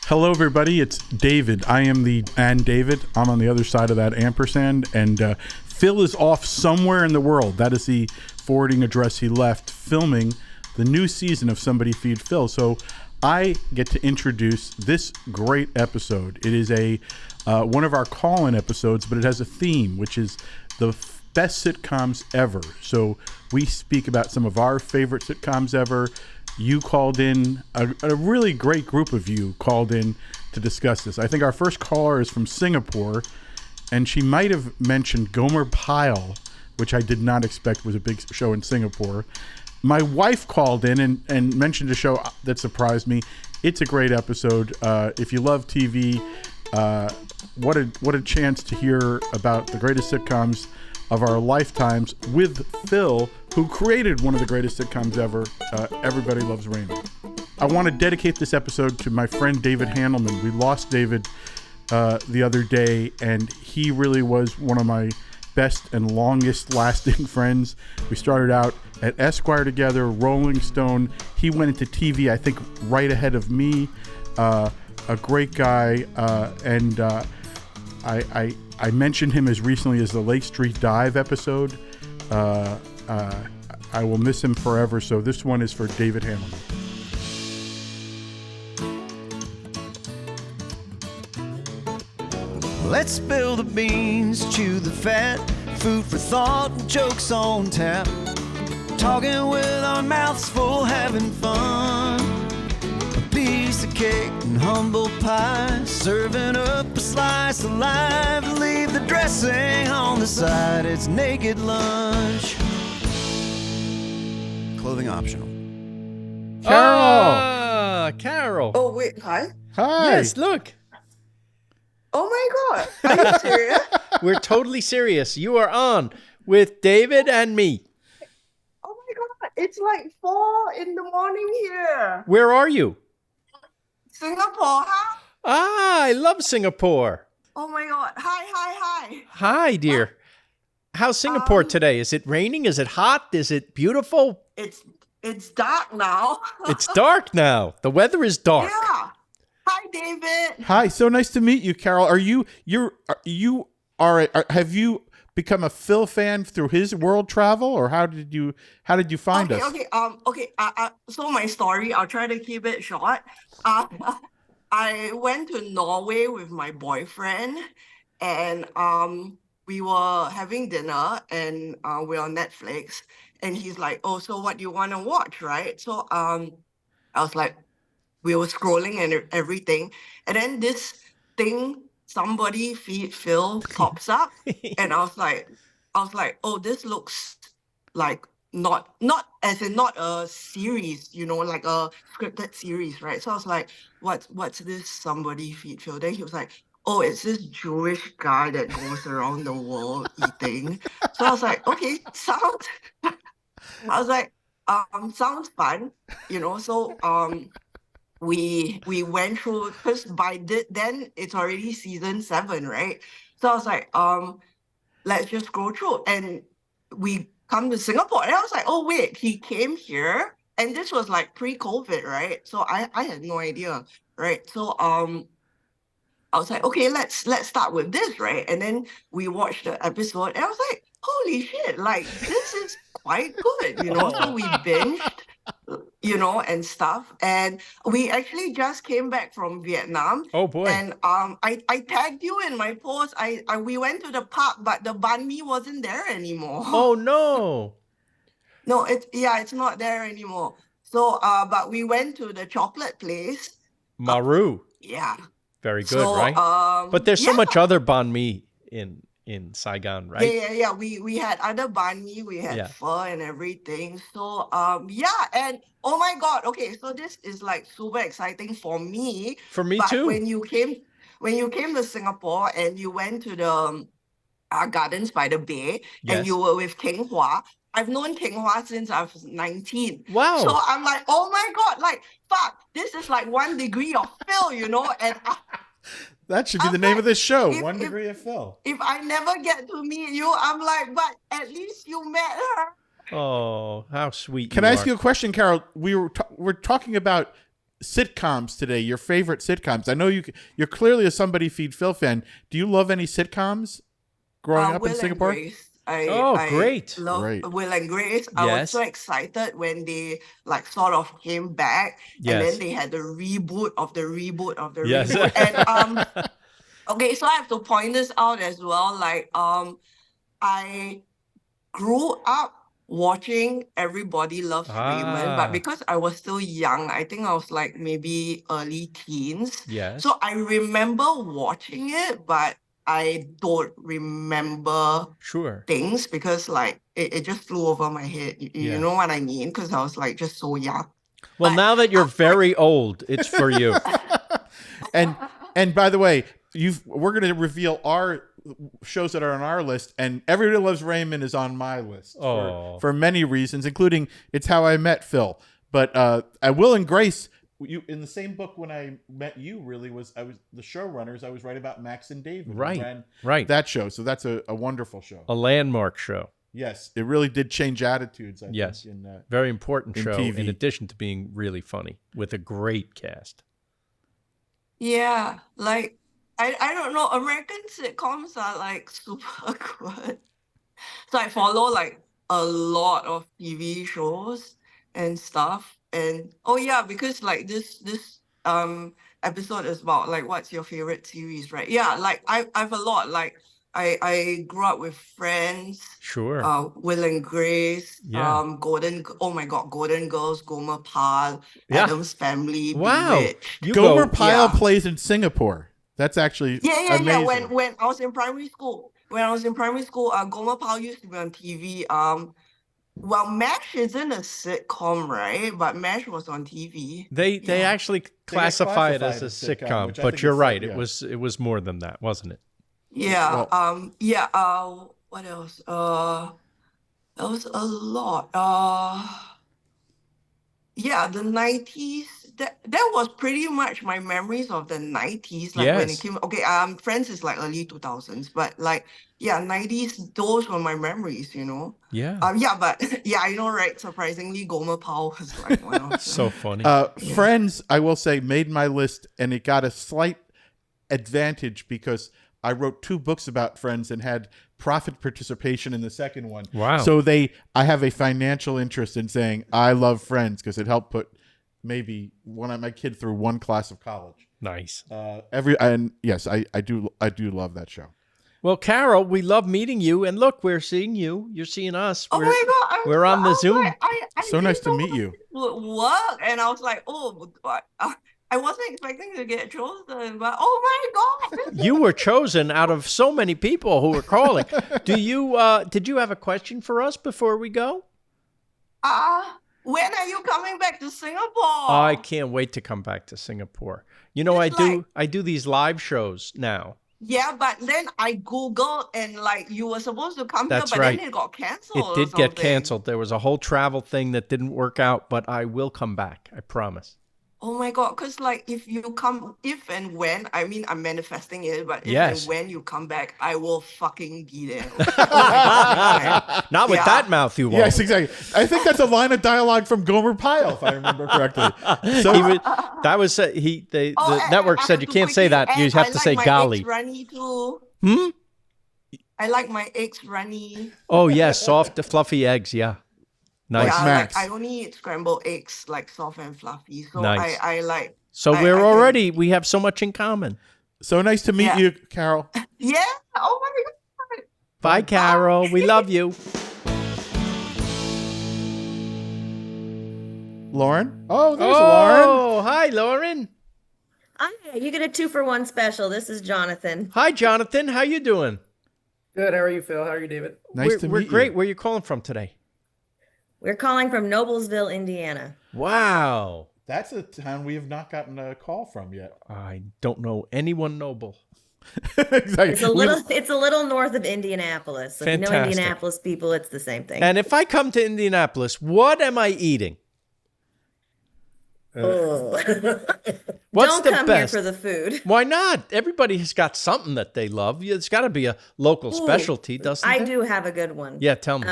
Hello, everybody. It's David. I am David. I'm on the other side of that ampersand. And Phil is off somewhere in the world. That is the forwarding address he left, filming the new season of Somebody Feed Phil. So I get to introduce this great episode. It is one of our call-in episodes, but it has a theme, which is the best sitcoms ever. So we speak about some of our favorite sitcoms ever. You called in, a really great group of you called in to discuss this. I think our first caller is from Singapore, and she might have mentioned Gomer Pyle, which I did not expect was a big show in Singapore. My wife called in and mentioned a show that surprised me. It's a great episode. If you love TV, what a chance to hear about the greatest sitcoms of our lifetimes with Phil, who created one of the greatest sitcoms ever, Everybody Loves Raymond. I want to dedicate this episode to my friend David Handelman. We lost David the other day, and he really was one of my best and longest lasting friends. We started out at Esquire together, Rolling Stone. He went into TV, I think, right ahead of me. A great guy, and I mentioned him as recently as the Lake Street Dive episode. I will miss him forever, so this one is for David Handelman. Let's spill the beans, chew the fat, food for thought and jokes on tap. Talking with our mouths full, having fun. A piece of cake and humble pie, serving up a slice of life. Leave the dressing on the side, it's naked lunch. Clothing optional. Carol! Carol. Oh, wait, hi? Hi! Yes, look. Oh my God, are you serious? We're totally serious. You are on with David and me. Oh my God, it's like 4 in the morning here. Where are you? Singapore, huh? Ah, I love Singapore. Oh my God, hi. Hi, dear. How's Singapore today? Is it raining? Is it hot? Is it beautiful? It's dark now. It's dark now. The weather is dark. Yeah. Hi, David. Hi, so nice to meet you, Carol. Have you become a Phil fan through his world travel, or how did you find us? Okay. So my story, I'll try to keep it short. I went to Norway with my boyfriend, and we were having dinner, and we're on Netflix, and he's like, "Oh, so what do you want to watch, right?" So I was like, we were scrolling and everything, and then this thing, Somebody Feed Phil, pops up, and I was like, oh, this looks like not as in not a series, like a scripted series, right? So I was like, what's this Somebody Feed Phil? Then he was like, oh, it's this Jewish guy that goes around the world eating. So I was like, okay, sounds sounds fun, So we went through, because by then it's already season 7, right? So I was like, let's just go through. And we come to Singapore, and I was like, oh wait, he came here, and this was like pre-COVID, right? So I had no idea, right? So I was like, okay, let's start with this, right? And then we watched the episode, and I was like, holy shit, like this is quite good, So we binged, and stuff. And we actually just came back from Vietnam. Oh boy. And I tagged you in my post. We went to the park, but the banh mi wasn't there anymore. Oh no. No, it's not there anymore. So but we went to the chocolate place. Maru. Yeah. Very good, So, right? But there's so much other banh mi in Saigon, right? Yeah. We had other banh mi, we had pho and everything. So and oh my God, okay, so this is like super exciting for me. For me too. When you came to Singapore and you went to the Gardens by the Bay, and you were with Teng Hua. I've known Teng Hua since I was 19. Wow. So I'm like, oh my God, like, fuck, this is like 1 degree of Phil, And that should be the name of this show, 1 Degree of Phil. If I never get to meet you, I'm like, but at least you met her. Oh, how sweet. Can I ask you a question, Carol? We're talking about sitcoms today. Your favorite sitcoms. I know you're clearly a Somebody Feed Phil fan. Do you love any sitcoms growing up in Will and Singapore? Grace. Great. Love Great. Will and Grace. I was Yes. so excited when they like sort of came back, and Yes. then they had the reboot of the reboot of the Yes. reboot. And okay, so I have to point this out as well. Like I grew up watching Everybody Loves Raymond, but because I was still young, I think I was like maybe early teens. Yes. So I remember watching it, but I don't remember Sure. things because like it just flew over my head. You Yeah. know what I mean? Because I was like just so young. Well, But now that you're very old, it's for you. And by the way, we're going to reveal our shows that are on our list, and Everybody Loves Raymond is on my list for many reasons, including it's how I met Phil. But Will and Grace, you in the same book when I met you, really I was the showrunners. I was writing about Max and David, who ran that show. So that's a wonderful show, a landmark show. Yes, it really did change attitudes. I Yes, think, very important in show. TV. In addition to being really funny with a great cast. yeah, like I don't know. American sitcoms are like super good. So I follow like a lot of TV shows and stuff. And oh yeah, because like this episode is about like what's your favorite series, right? Yeah, like I've a lot. Like I grew up with Friends, Sure. Will and Grace, Yeah. oh my God, Golden Girls, Gomer Pyle, Yeah. Addams Family, Wow. Bewitched. Gomer Pyle Yeah. plays in Singapore. That's actually Yeah. amazing. When I was in primary school, Gomer Pyle used to be on TV. Well, MASH isn't a sitcom, right? But MASH was on TV. They Yeah. actually classify it as a sitcom, which I but think you're is- right. yeah. It was more than that, wasn't it? Yeah. Well- What else? That was a lot. Yeah, the 90s. That was pretty much my memories of the 90s. Like when it Yes. came. Okay, Friends is like early 2000s, but like yeah, 90s. Those were my memories. You know. Yeah. Yeah, but yeah, I know, right? Surprisingly, Gomer Pyle was like one of the. So funny. Friends, I will say, made my list, and it got a slight advantage because I wrote 2 books about Friends and had profit participation in the second one. Wow. So I have a financial interest in saying I love Friends because it helped put maybe one of my kid through one class of college. Nice. And yes, I do love that show. Well, Carol, we love meeting you, and look, we're seeing you. You're seeing us. Oh my God! we're on the Zoom. I So nice to didn't meet know you. this would work, and I was like, oh, I wasn't expecting to get chosen, but oh my God! You were chosen out of so many people who were calling. Did you have a question for us before we go? When are you coming back to Singapore? I can't wait to come back to Singapore. You know, It's I do these live shows now. Yeah, but then I Googled and like you were supposed to come That's here, but right. then it got canceled. It did get canceled. There was a whole travel thing that didn't work out, but I will come back. I promise. Oh my God, because like if and when, I mean, I'm manifesting it, but if Yes. and when you come back, I will fucking be there. Not with Yeah. that mouth, you won't. Yes, exactly. I think that's a line of dialogue from Gomer Pyle, if I remember correctly. So The Oh, network I said have you to can't say quickly that. You add, have I to like say my golly. eggs runny too. Hmm? I like my eggs runny. Oh, yes. Soft, fluffy eggs. Yeah. Nice. Like Yeah, Max. I only eat scrambled eggs, like soft and fluffy. So Nice. I like. So we have so much in common. So nice to meet Yeah. you, Carol. Yeah. Oh my God. Bye, Carol. We love you. Lauren? Oh, there's Lauren. Oh, hi, Lauren. Hi, you get a 2-for-1 special. This is Jonathan. Hi, Jonathan. How you doing? Good. How are you, Phil? How are you, David? Nice to meet We're you. great. Where are you calling from today? We're calling from Noblesville, Indiana. Wow. That's a town we have not gotten a call from yet. I don't know anyone noble. Exactly. It's a little north of Indianapolis. So if you know Fantastic. Indianapolis people, it's the same thing. And if I come to Indianapolis, what am I eating? Oh. What's Don't the come best? here for the food. Why not? Everybody has got something that they love. It's got to be a local specialty, doesn't I it? do have a good one. Yeah, tell me.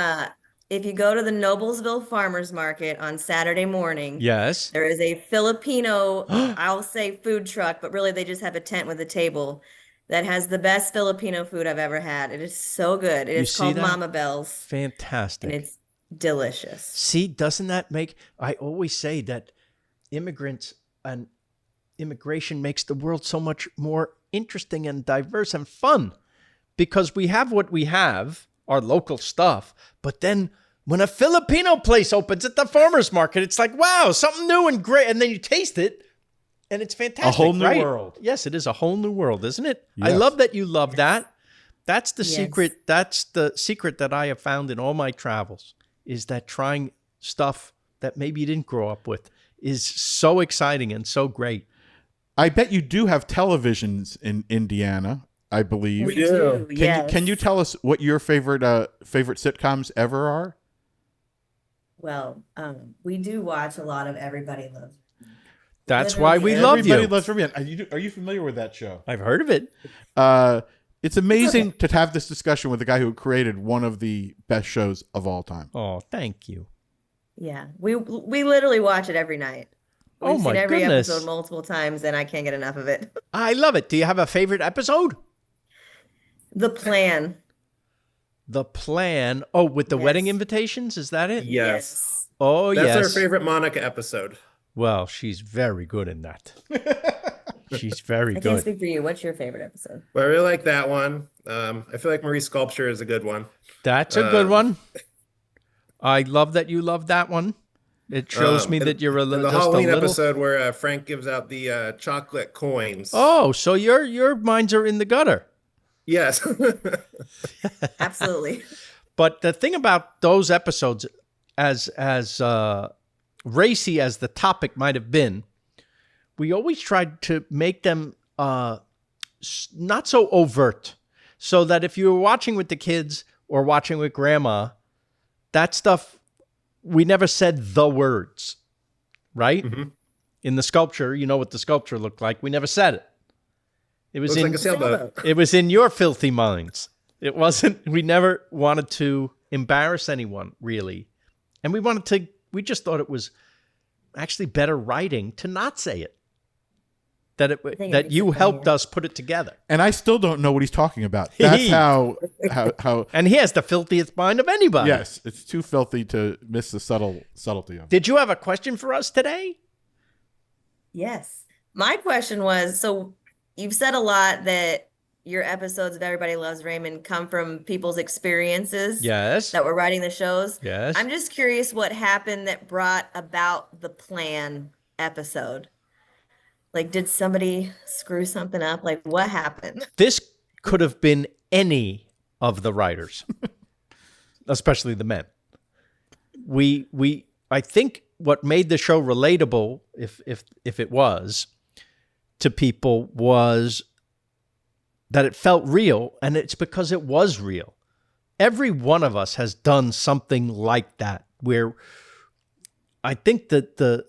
if you go to the Noblesville Farmers Market on Saturday morning, Yes. there is a Filipino, I'll say food truck, but really they just have a tent with a table that has the best Filipino food I've ever had. It is so good. It You is see called that? Mama Bell's, and Fantastic. it's delicious. See, doesn't that make, I always say that immigrants and immigration makes the world so much more interesting and diverse and fun because we have what we have, our local stuff, but then when a Filipino place opens at the farmer's market, it's like, wow, something new and great. And then you taste it and it's fantastic. A whole new right? world. Yes, it is a whole new world, isn't it? I Yes. love that you love that. That's the Yes. secret. That's the secret that I have found in all my travels is that trying stuff that maybe you didn't grow up with is so exciting and so great. I bet you do have televisions in Indiana, I believe. We do. Yes. Can you tell us what your favorite sitcoms ever are? Well, we do watch a lot of Everybody Loves. That's why we love Everybody you. Loves Raymond. Are you familiar with that show? I've heard of it. It's amazing to have this discussion with the guy who created one of the best shows of all time. Oh, thank you. Yeah, we literally watch it every night. Oh, We've my seen every goodness. episode multiple times, and I can't get enough of it. I love it. Do you have a favorite episode? The Plan. The Plan. Oh, with the Yes. wedding invitations? Is that it? Yes. Oh, That's yes. our favorite Monica episode. Well, she's very good in that. She's very I can't good. speak for you. What's your favorite episode? But I really like that one. I feel like Marie Sculpture is a good one. That's a good one. I love that you love that one. It shows me that you're a And little, the just a Halloween little. episode where Frank gives out the chocolate coins. Oh, so your minds are in the gutter. Yes. Absolutely. But the thing about those episodes, as racy as the topic might have been, we always tried to make them not so overt, so that if you were watching with the kids or watching with grandma, that stuff, we never said the words, right? Mm-hmm. In the sculpture, you know what the sculpture looked like. We never said it. It was Looks in like a sailboat. it was in your filthy minds. It wasn't. We never wanted to embarrass anyone, really, and we just thought it was actually better writing to not say it. think it That makes you it helped funnier. us put it together. And I still don't know what he's talking about. That's how And he has the filthiest mind of anybody. yes, it's too filthy to miss the subtlety of it. Did you have a question for us today? Yes. My question was, so you've said a lot that your episodes of Everybody Loves Raymond come from people's experiences Yes. that were writing the shows. Yes. I'm just curious what happened that brought about the Plan episode. Like, did somebody screw something up? Like, what happened? This could have been any of the writers, especially the men. I think what made the show relatable, if it was, to people was that it felt real, and it's because it was real. Every one of us has done something like that, where I think that the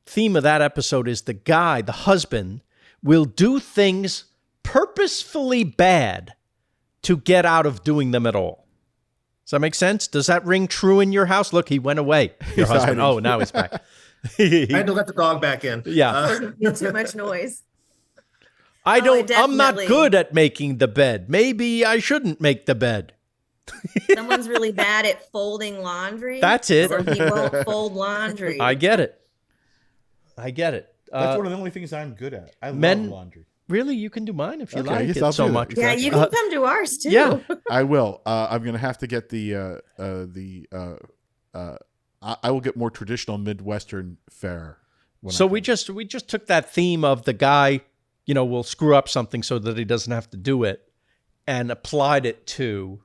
theme of that episode is the guy, the husband, will do things purposefully bad to get out of doing them at all. Does that make sense? Does that ring true in your house? Look, he went away. Your He's husband. hiding. Oh, now he's back. I had to let the dog back in. Yeah. Too much noise. I'm not definitely. good at making the bed. Maybe I shouldn't make the bed. Someone's really bad at folding laundry. That's it. So he won't fold laundry. I get it. That's one of the only things I'm good at. I men- love laundry. Really, you can do mine if you Okay, like yes, it I'll so do that. much. Yeah, Exactly. you can come to ours too. Yeah. I will. I'm going to have to get I will get more traditional Midwestern fare. So we just took that theme of the guy, will screw up something so that he doesn't have to do it, and applied it to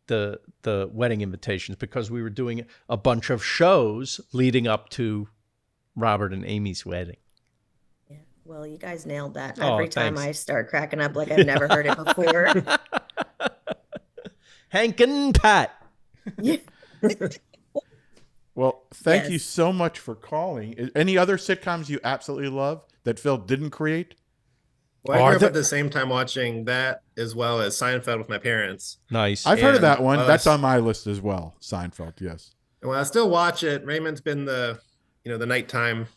the wedding invitations, because we were doing a bunch of shows leading up to Robert and Amy's wedding. Yeah. Well, you guys nailed that. Oh, Every time thanks. I start cracking up like I've never heard it before. Hank and Pat. Well, thank you Yes. so much for calling. Any other sitcoms you absolutely love that Phil didn't create? Well, I grew up at the same time watching that as well as Seinfeld with my parents. Nice. I've heard of that one. Well, That's on my list as well. Seinfeld, yes. Well, I still watch it. Raymond's been the nighttime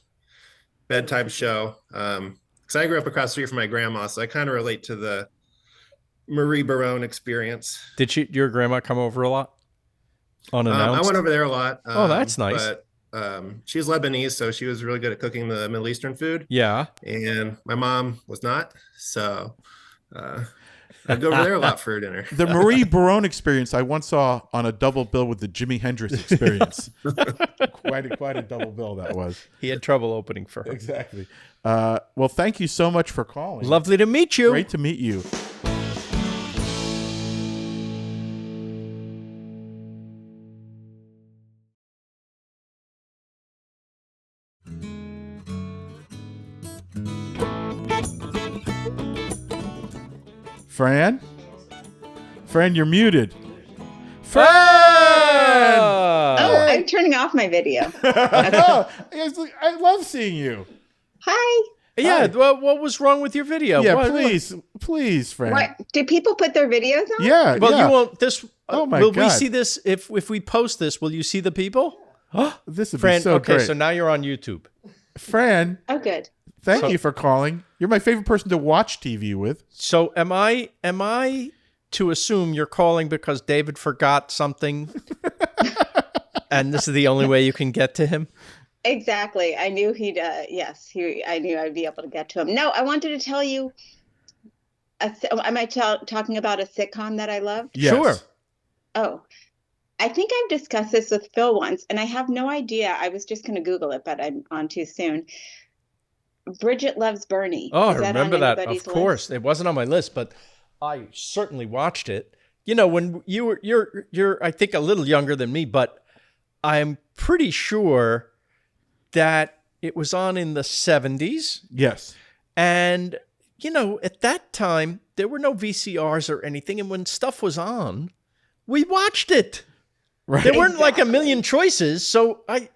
bedtime show. Because I grew up across the street from my grandma, so I kind of relate to the Marie Barone experience. Did your grandma come over a lot? Unannounced? I went over there a lot. Oh, that's nice. But she's Lebanese, so she was really good at cooking the Middle Eastern food. Yeah. And my mom was not. So I'd go over there a lot for dinner. The Marie Barone experience I once saw on a double bill with the Jimi Hendrix experience. quite a double bill that was. He had trouble opening for her. Exactly. Well, thank you so much for calling. Lovely to meet you. Great to meet you. Fran? Fran, you're muted. Fran! Oh, I'm turning off my video. Oh, I love seeing you. Hi. Yeah, well, what was wrong with your video? Yeah, What- please, Fran. What do people put their videos on? Yeah, Well, yeah. you won't. This. Oh my will God. we see this if we post this? Will you see the people? This would Fran. be so okay, great. so now you're on YouTube. Fran, Oh, good. thank you for calling. You're my favorite person to watch TV with. So am I to assume you're calling because David forgot something, and this is the only way you can get to him? Exactly. I knew he'd. Yes, I knew I'd be able to get to him. No, I wanted to tell you. Am I talking about a sitcom that I loved? Yes. Sure. Oh, I think I've discussed this with Phil once, and I have no idea. I was just going to Google it, but I'm on too soon. Bridget Loves Bernie. Oh, Is I that remember on that. anybody's Of course, list? it wasn't on my list, but I certainly watched it. You know, when you're I think a little younger than me, but I'm pretty sure that it was on in the 70s. Yes. And, you know, at that time, there were no VCRs or anything. And when stuff was on, we watched it. Right. There weren't like a million choices. So, I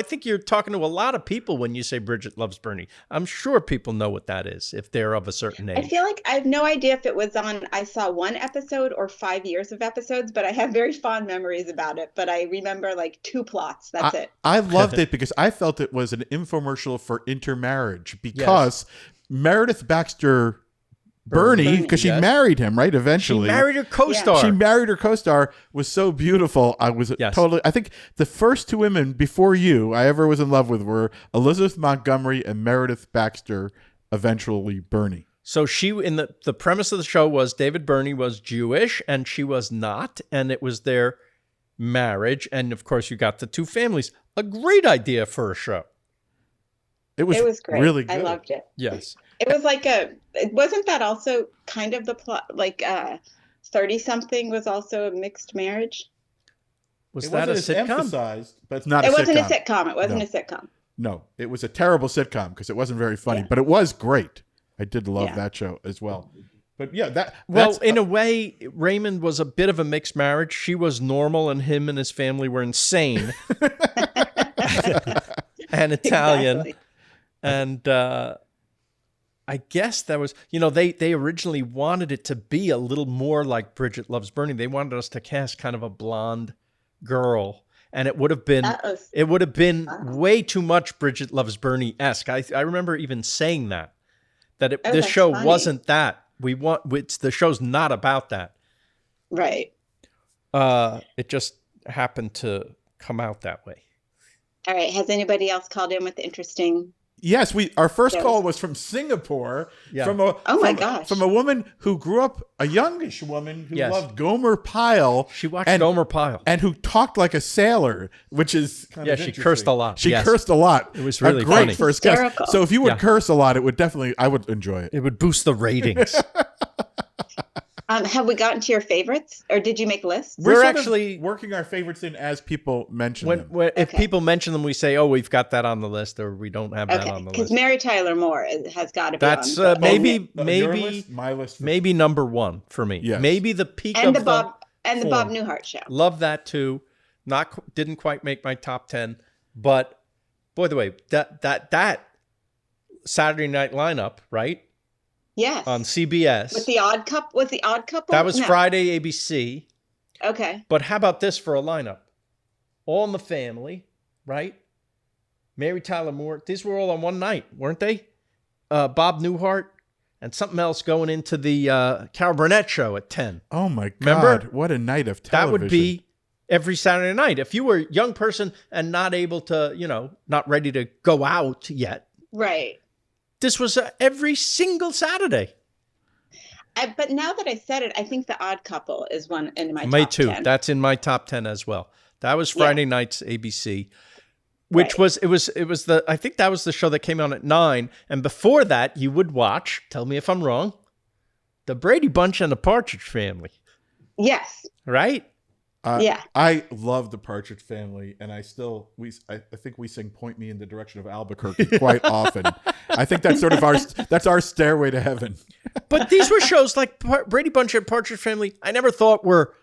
think you're talking to a lot of people when you say Bridget Loves Bernie. I'm sure people know what that is if they're of a certain age. I feel like I have no idea if it was on. I saw one episode or 5 years of episodes, but I have very fond memories about it. But I remember like 2 plots. That's it. I loved it because I felt it was an infomercial for intermarriage because Meredith Baxter Bernie, because she yes. married him, right? Eventually. She married her co-star. She married her co-star, was so beautiful. I was Yes. totally, I think the first 2 women before you I ever was in love with were Elizabeth Montgomery and Meredith Baxter, eventually Bernie. So she, in the premise of the show was David Bernie was Jewish and she was not, and it was their marriage. And of course, you got the 2 families. A great idea for a show. It was great. really good. I loved it. Yes. It was like wasn't that also kind of the plot? Like 30-something was also a mixed marriage. Was It that a wasn't as sitcom? emphasized, but it's not It a sitcom. wasn't a sitcom. It wasn't No. a sitcom. No, it was a terrible sitcom because it wasn't very funny, Yeah. but it was great. I did love Yeah. that show as well. But yeah, Well, that's in a way, Raymond was a bit of a mixed marriage. She was normal, and him and his family were insane and Italian. Exactly. And I guess that was, they originally wanted it to be a little more like Bridget Loves Bernie. They wanted us to cast kind of a blonde girl, and it would have been way too much Bridget Loves Bernie-esque. I remember even saying that this that's show funny. wasn't that. The show's not about that. Right. It just happened to come out that way. All right. Has anybody else called in with interesting? yes. Our first Yes. call was from Singapore, Yeah. from a Oh my from- gosh. from a woman who grew up, a youngish woman who Yes. loved Gomer Pyle. She watched and- Gomer Pyle. and who talked like a sailor, which is kind of She interesting. cursed a lot. She Yes. cursed a lot. It was really a great funny. first guest. Hysterical. So if you would Yeah. curse a lot, I would enjoy it. It would boost the ratings. Have we gotten to your favorites, or did you make lists? We're sort of actually- working our favorites in as people mention them. If Okay. people mention them, we say, "Oh, we've got that on the list," or "We don't have that Okay, on the because list." Mary Tyler Moore has got to be That's on. maybe Your list, my list. maybe number 1 for me. Yes. Maybe the peak and of the Bob form. Newhart show. Love that too. Didn't quite make my top 10, but boy, the way that Saturday night lineup, right? Yes. on CBS. With the Odd Couple? Was the Odd Couple? That was No. Friday, ABC. Okay. But how about this for a lineup? All in the Family, right? Mary Tyler Moore. These were all on one night, weren't they? Bob Newhart and something else going into the Carol Burnett show at 10. Oh my God. Remember? What a night of television. That would be every Saturday night. If you were a young person and not able to, not ready to go out yet. Right. This was every single Saturday. But now that I said it, I think the Odd Couple is one in my Me top too. 10. That's in my top 10 as well. That was Friday nights ABC, which Right. was I think that was the show that came on at 9. And before that, you would watch, tell me if I'm wrong, The Brady Bunch and the Partridge Family, Yes. right? Yeah. I love the Partridge Family, and I think we sing "Point Me in the Direction of Albuquerque" quite often. I think that's sort of our stairway to heaven. But these were shows like Brady Bunch and Partridge Family. I never thought were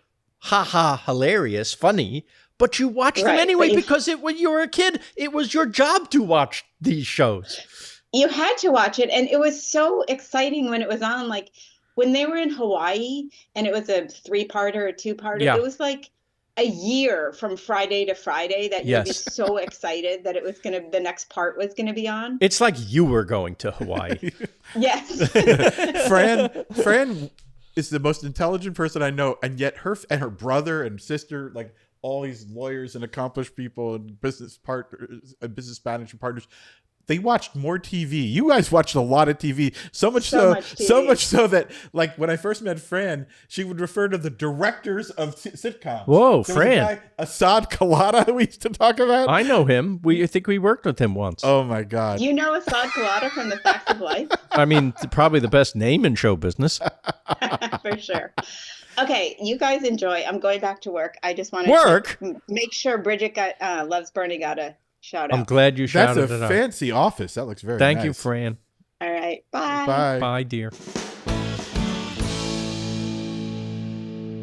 hilarious, funny, but you watched them Right, anyway but because when you were a kid, it was your job to watch these shows. You had to watch it, and it was so exciting when it was on. Like when they were in Hawaii, and it was a 3-parter or 2-parter. Yeah. It was like a year from Friday to Friday that you'd be so excited that the next part was gonna be on. It's like you were going to Hawaii. Yes. Fran is the most intelligent person I know, and yet her brother and sister, like all these lawyers and accomplished people and business partners, business management partners, they watched more TV. You guys watched a lot of TV, so much so that, like, when I first met Fran, she would refer to the directors of sitcoms. Whoa, there Fran! was a guy, Assad Kalata, we used to talk about. I know him. I think we worked with him once. Oh my God! You know Assad Kalata from The Facts of Life? I mean, probably the best name in show business. For sure. Okay, you guys enjoy. I'm going back to work. I just want to make sure Bridget Loves Bernie got a shout out. I'm glad you shouted it out. That's a fancy office. That looks very Thank nice. you, Fran. All right. Bye. Bye. Bye, dear.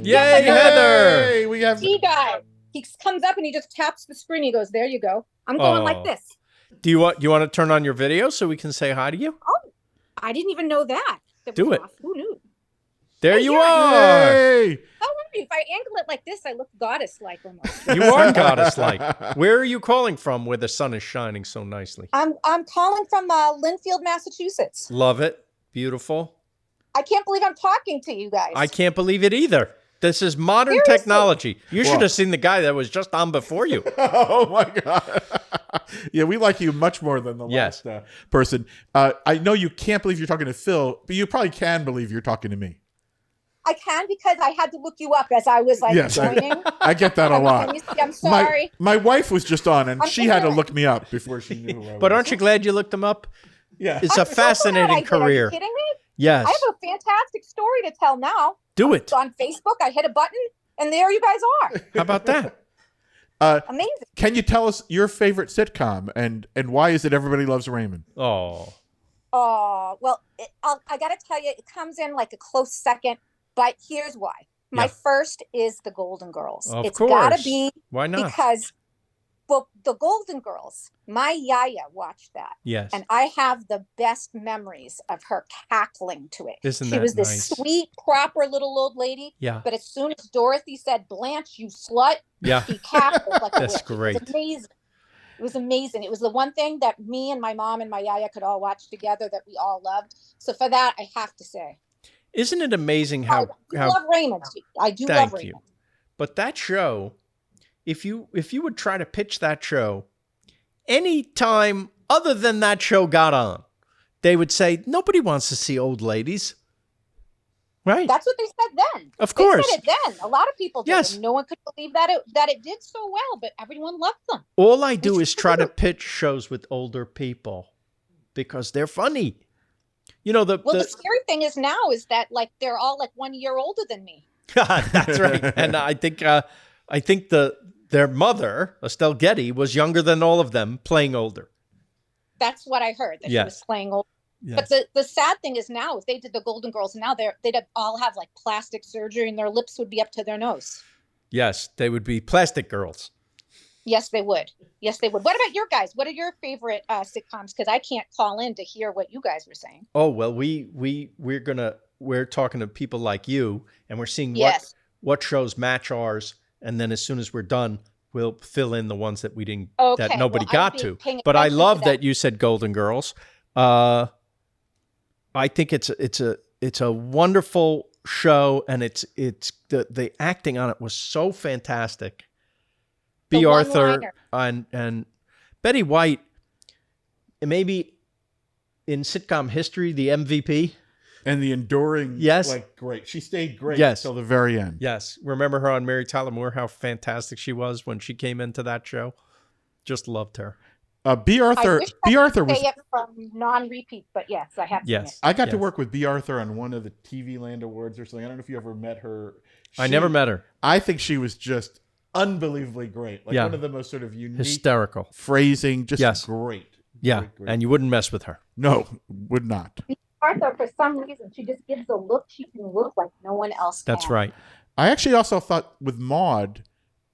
Yes, Yay, Heather! Hey, we have See, guy. He comes up and he just taps the screen. He goes, "There you go." I'm going like this. Do you want to turn on your video so we can say hi to you? Oh, I didn't even know that. Do was it. off. Who knew? There Hey, you here I are. Hey! How are you? If I angle it like this, I look goddess-like almost. You are goddess-like. Where are you calling from where the sun is shining so nicely? I'm calling from Linfield, Massachusetts. Love it. Beautiful. I can't believe I'm talking to you guys. I can't believe it either. This is modern Seriously? technology. You should have seen the guy that was just on before you. Oh my God! Yeah, we like you much more than the last person. I know you can't believe you're talking to Phil, but you probably can believe you're talking to me. I can because I had to look you up as I was like joining. I get that a lot. I'm sorry. My wife was just on, and she had to ignorant. look me up before she knew who I was. But aren't you glad you looked him up? Yeah, It's a I'm so glad I fascinating did. Are career. you kidding me? Yes. I have a fantastic story to tell now. Do it. It's on Facebook. I hit a button, and there you guys are. How about that? Amazing. Can you tell us your favorite sitcom and why is it Everybody Loves Raymond? Oh. Oh, well, I got to tell you, it comes in like a close second, but here's why. My first is the Golden Girls. Of It's course. got to be Why not? because, well, the Golden Girls, my yaya watched that. Yes. And I have the best memories of her cackling to it. Isn't she that was this nice? sweet, proper little old lady. Yeah. But as soon as Dorothy said, "Blanche, you slut," Yeah. she cackled like a That's witch. great. It was amazing. It was amazing. It was the one thing that me and my mom and my yaya could all watch together that we all loved. So for that, I have to say, Isn't it amazing I do love Raymond. I do love Thank Raymond. you. But that show, if you would try to pitch that show any time other than that show got on, they would say nobody wants to see old ladies. Right. That's what they said then. Of course. They said it then. A lot of people did. Yes. And no one could believe that it did so well, but everyone loved them. All I do It's is try to true. pitch shows with older people because they're funny. You know, The scary thing is now is that like they're all like 1 year older than me. That's right. And I think their mother, Estelle Getty, was younger than all of them, playing older. That's what I heard, that she Yes. was playing old. Yes. But the sad thing is now, if they did the Golden Girls now, they'd all have like plastic surgery and their lips would be up to their nose. Yes, they would be plastic girls. Yes, they would. Yes, they would. What about your guys? What are your favorite sitcoms? Because I can't call in to hear what you guys were saying. Oh, well, we're talking to people like you, and we're seeing Yes. what shows match ours, and then as soon as we're done, we'll fill in the ones that we didn't that Okay, nobody well, got to. But I love that you said Golden Girls. I think it's a wonderful show, and it's the acting on it was so fantastic. B. Arthur and Betty White, maybe in sitcom history, the MVP. And the enduring, yes, like, great. She stayed great yes. until the very end. Yes. Remember her on Mary Tyler Moore, how fantastic she was when she came into that show? Just loved her. B. Arthur was it from non-repeat, but yes, I have seen it. I got to work with B. Arthur on one of the TV Land Awards or something. I don't know if you ever met her. I never met her. I think she was just unbelievably great. Like one of the most sort of unique, hysterical phrasing. Just great. Yeah, great. And you wouldn't mess with her. No, would not. Arthur, for some reason, she just gives a look. She can look like no one else can. That's right. I actually also thought with Maude,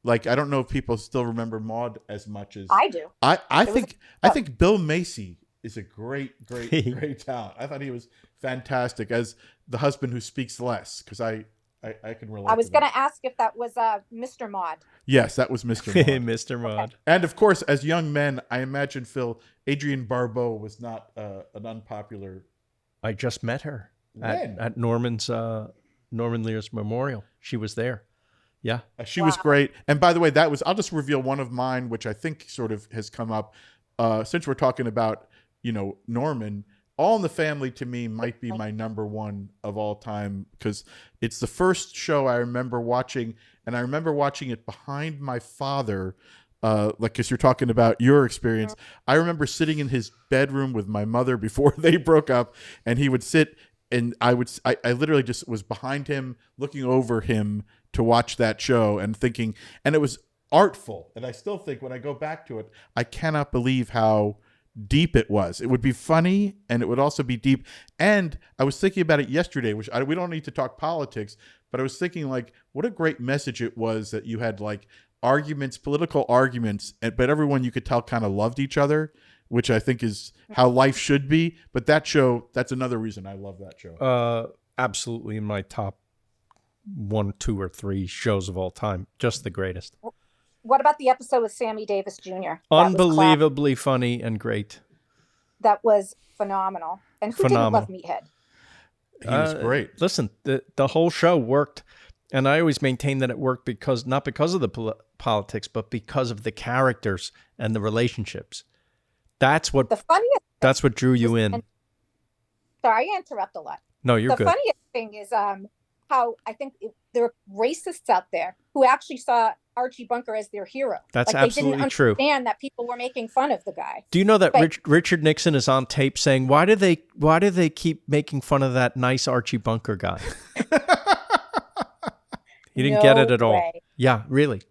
like, I don't know if people still remember Maude as much as I do. I think Bill Macy is a great talent. I thought he was fantastic as the husband who speaks less, because I can relate. I was going to ask if that was Mr. Maude. Yes, that was Mr. Maude. Mr. Maude. And of course, as young men, I imagine, Phil, Adrienne Barbeau was not an unpopular. I just met her at Norman Lear's memorial. She was there. Yeah. She was great. And by the way, I'll just reveal one of mine, which I think sort of has come up since we're talking about, Norman. All in the Family to me might be my number one of all time, because it's the first show I remember watching, and I remember watching it behind my father. Because you're talking about your experience, I remember sitting in his bedroom with my mother before they broke up, and he would sit, and I literally just was behind him, looking over him to watch that show and thinking, and it was artful. And I still think when I go back to it, I cannot believe how deep it was. It would be funny, and it would also be deep. And I was thinking about it yesterday, which we don't need to talk politics, but I was thinking, like, what a great message it was that you had, like, political arguments, but everyone, you could tell, kind of loved each other, which I think is how life should be. But that show, that's another reason I love that show. Absolutely in my top 1, 2, or 3 shows of all time. Just the greatest. What about the episode with Sammy Davis Jr.? Unbelievably funny and great. That was phenomenal. And who didn't love Meathead? He was great. Listen, the whole show worked. And I always maintain that it worked not because of the politics, but because of the characters and the relationships. That's what drew you in. Sorry, I interrupt a lot. No, you're good. The funniest thing is how I think there are racists out there who actually saw Archie Bunker as their hero. That's absolutely true. They didn't understand that people were making fun of the guy. Do you know that Richard Nixon is on tape saying, why do they keep making fun of that nice Archie Bunker guy? He didn't get it at all. Yeah, really.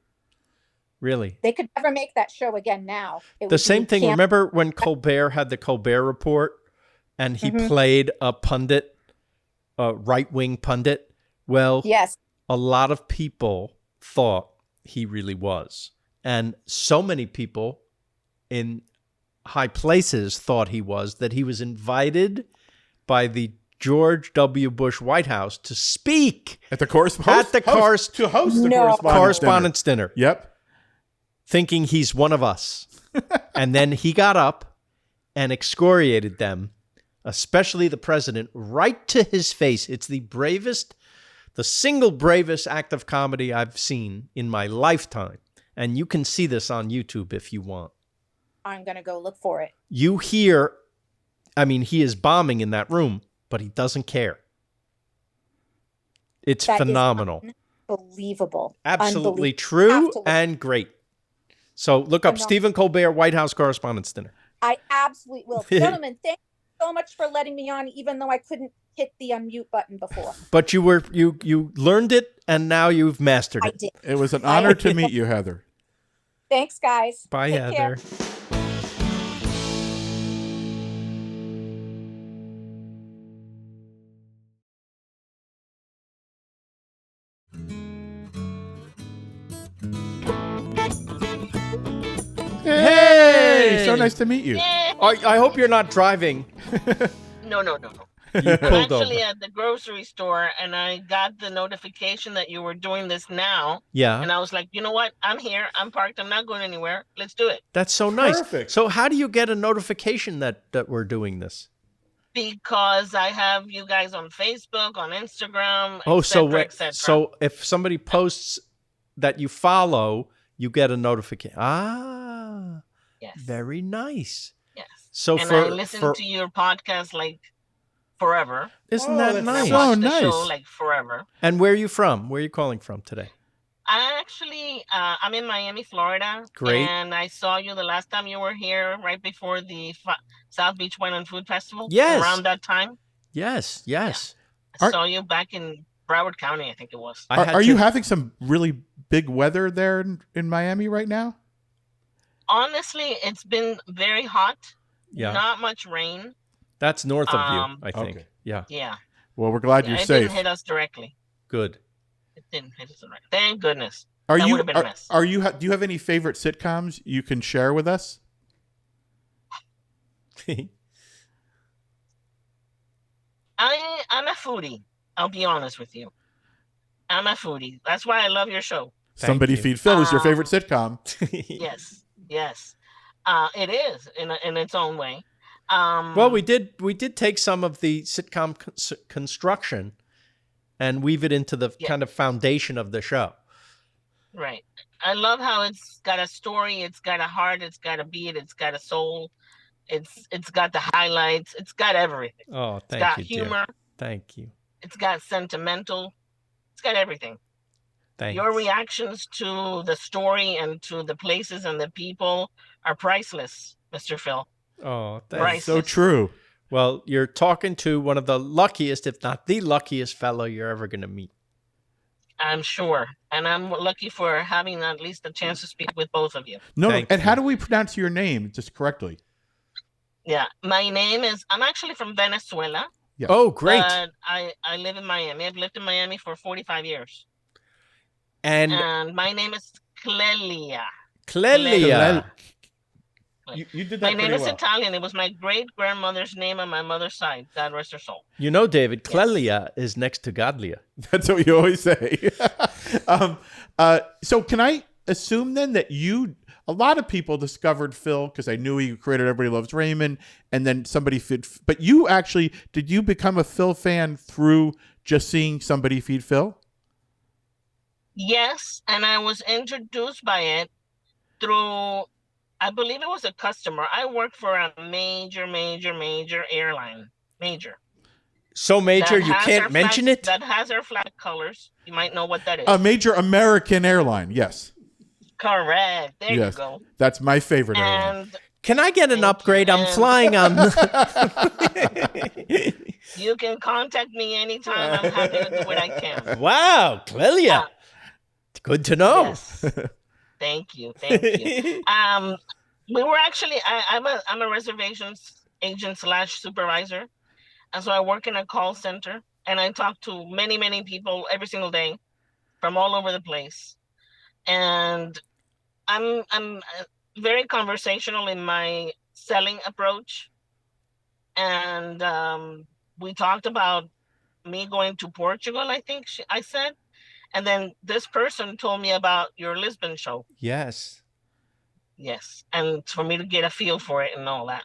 Really. They could never make that show again now. The same thing. Remember when Colbert had the Colbert Report and he played a pundit, a right-wing pundit? Well, yes. A lot of people thought he really was. And so many people in high places thought he was, that he was invited by the George W. Bush White House to speak at the correspondence dinner. Yep. Thinking he's one of us. And then he got up and excoriated them, especially the president, right to his face. It's the single bravest act of comedy I've seen in my lifetime. And you can see this on YouTube if you want. I'm going to go look for it. You hear, he is bombing in that room, but he doesn't care. It's phenomenal. Unbelievable. Absolutely true and great. So look up Stephen Colbert White House Correspondents' Dinner. I absolutely will. Gentlemen, thank you so much for letting me on, even though I couldn't hit the unmute button before. But you learned it, and now you've mastered it. I did. It was an honor to meet you, Heather. Thanks, guys. Bye, Take Heather. Care. nice to meet you. I hope you're not driving. No. You I'm pulled actually over. at the grocery store, and I got the notification that you were doing this now. Yeah. And I was like, you know what? I'm here. I'm parked. I'm not going anywhere. Let's do it. That's so nice. Perfect. So how do you get a notification that we're doing this? Because I have you guys on Facebook, on Instagram, Oh, et cetera. so if somebody posts that you follow, you get a notification. Ah, Yes. very nice. Yes. So And for I listen to your podcast like forever. isn't Oh, that that's nice? I watch So the nice. show like forever. And where are you from? Where are you calling from today? I actually, I'm in Miami, Florida. Great. And I saw you the last time you were here, right before the South Beach Wine and Food Festival. Yes. Around that time. Yes. I saw you back in Broward County, I think it was. Are you having some really big weather there in Miami right now? Honestly, it's been very hot. Yeah. Not much rain. That's north of you, I think. Okay. Yeah. Yeah. Well, we're glad Yeah, you're it safe. didn't hit us directly. Good. It didn't hit us directly. Thank goodness. Are That you would have been a mess. do you have any favorite sitcoms you can share with us? I'm a foodie. I'll be honest with you. I'm a foodie. That's why I love your show. Somebody you. Feed Phil is your favorite sitcom. Yes. It is in its own way. Well, we did take some of the sitcom construction and weave it into the kind of foundation of the show. Right. I love how it's got a story, it's got a heart, it's got a beat, it's got a soul, it's got the highlights, it's got everything. Oh, It's thank got you, humor, dear. Thank you. it's got sentimental, it's got everything. Thanks. Your reactions to the story and to the places and the people are priceless, Mr. Phil. Oh, thanks. Priceless. So true. Well, you're talking to one of the luckiest, if not the luckiest fellow you're ever going to meet. I'm sure. And I'm lucky for having at least a chance to speak with both of you. No, Thank and you. how do we pronounce your name just correctly? Yeah. My name is, I'm actually from Venezuela. Yeah. Oh, great. But I live in Miami. I've lived in Miami for 45 years. And my name is Cleia. Clelia. You did that My name pretty is well. Italian. It was my great-grandmother's name on my mother's side. God rest her soul. You know, David, Clelia is next to Godlia. That's what you always say. So can I assume then that a lot of people discovered Phil because I knew he created Everybody Loves Raymond, and then but you actually, did you become a Phil fan through just seeing Somebody Feed Phil? Yes, and I was introduced by it through, I believe it was a customer. I worked for a major airline. Major. So major, That you has can't our mention flag- it? That has our flag colors. You might know what that is. A major American airline, yes. Correct. There Yes. you go. That's my favorite airline. And Can I get an Thank you. upgrade? I'm And- flying on. you can contact me anytime. I'm happy to do what I can. Wow, Clelia. Good to know. Yes. Thank you. We were actually, I'm a reservations agent / supervisor. And so I work in a call center and I talk to many people every single day from all over the place. And I'm very conversational in my selling approach. And we talked about me going to Portugal, I think I said. And then this person told me about your Lisbon show. Yes. Yes. And for me to get a feel for it and all that.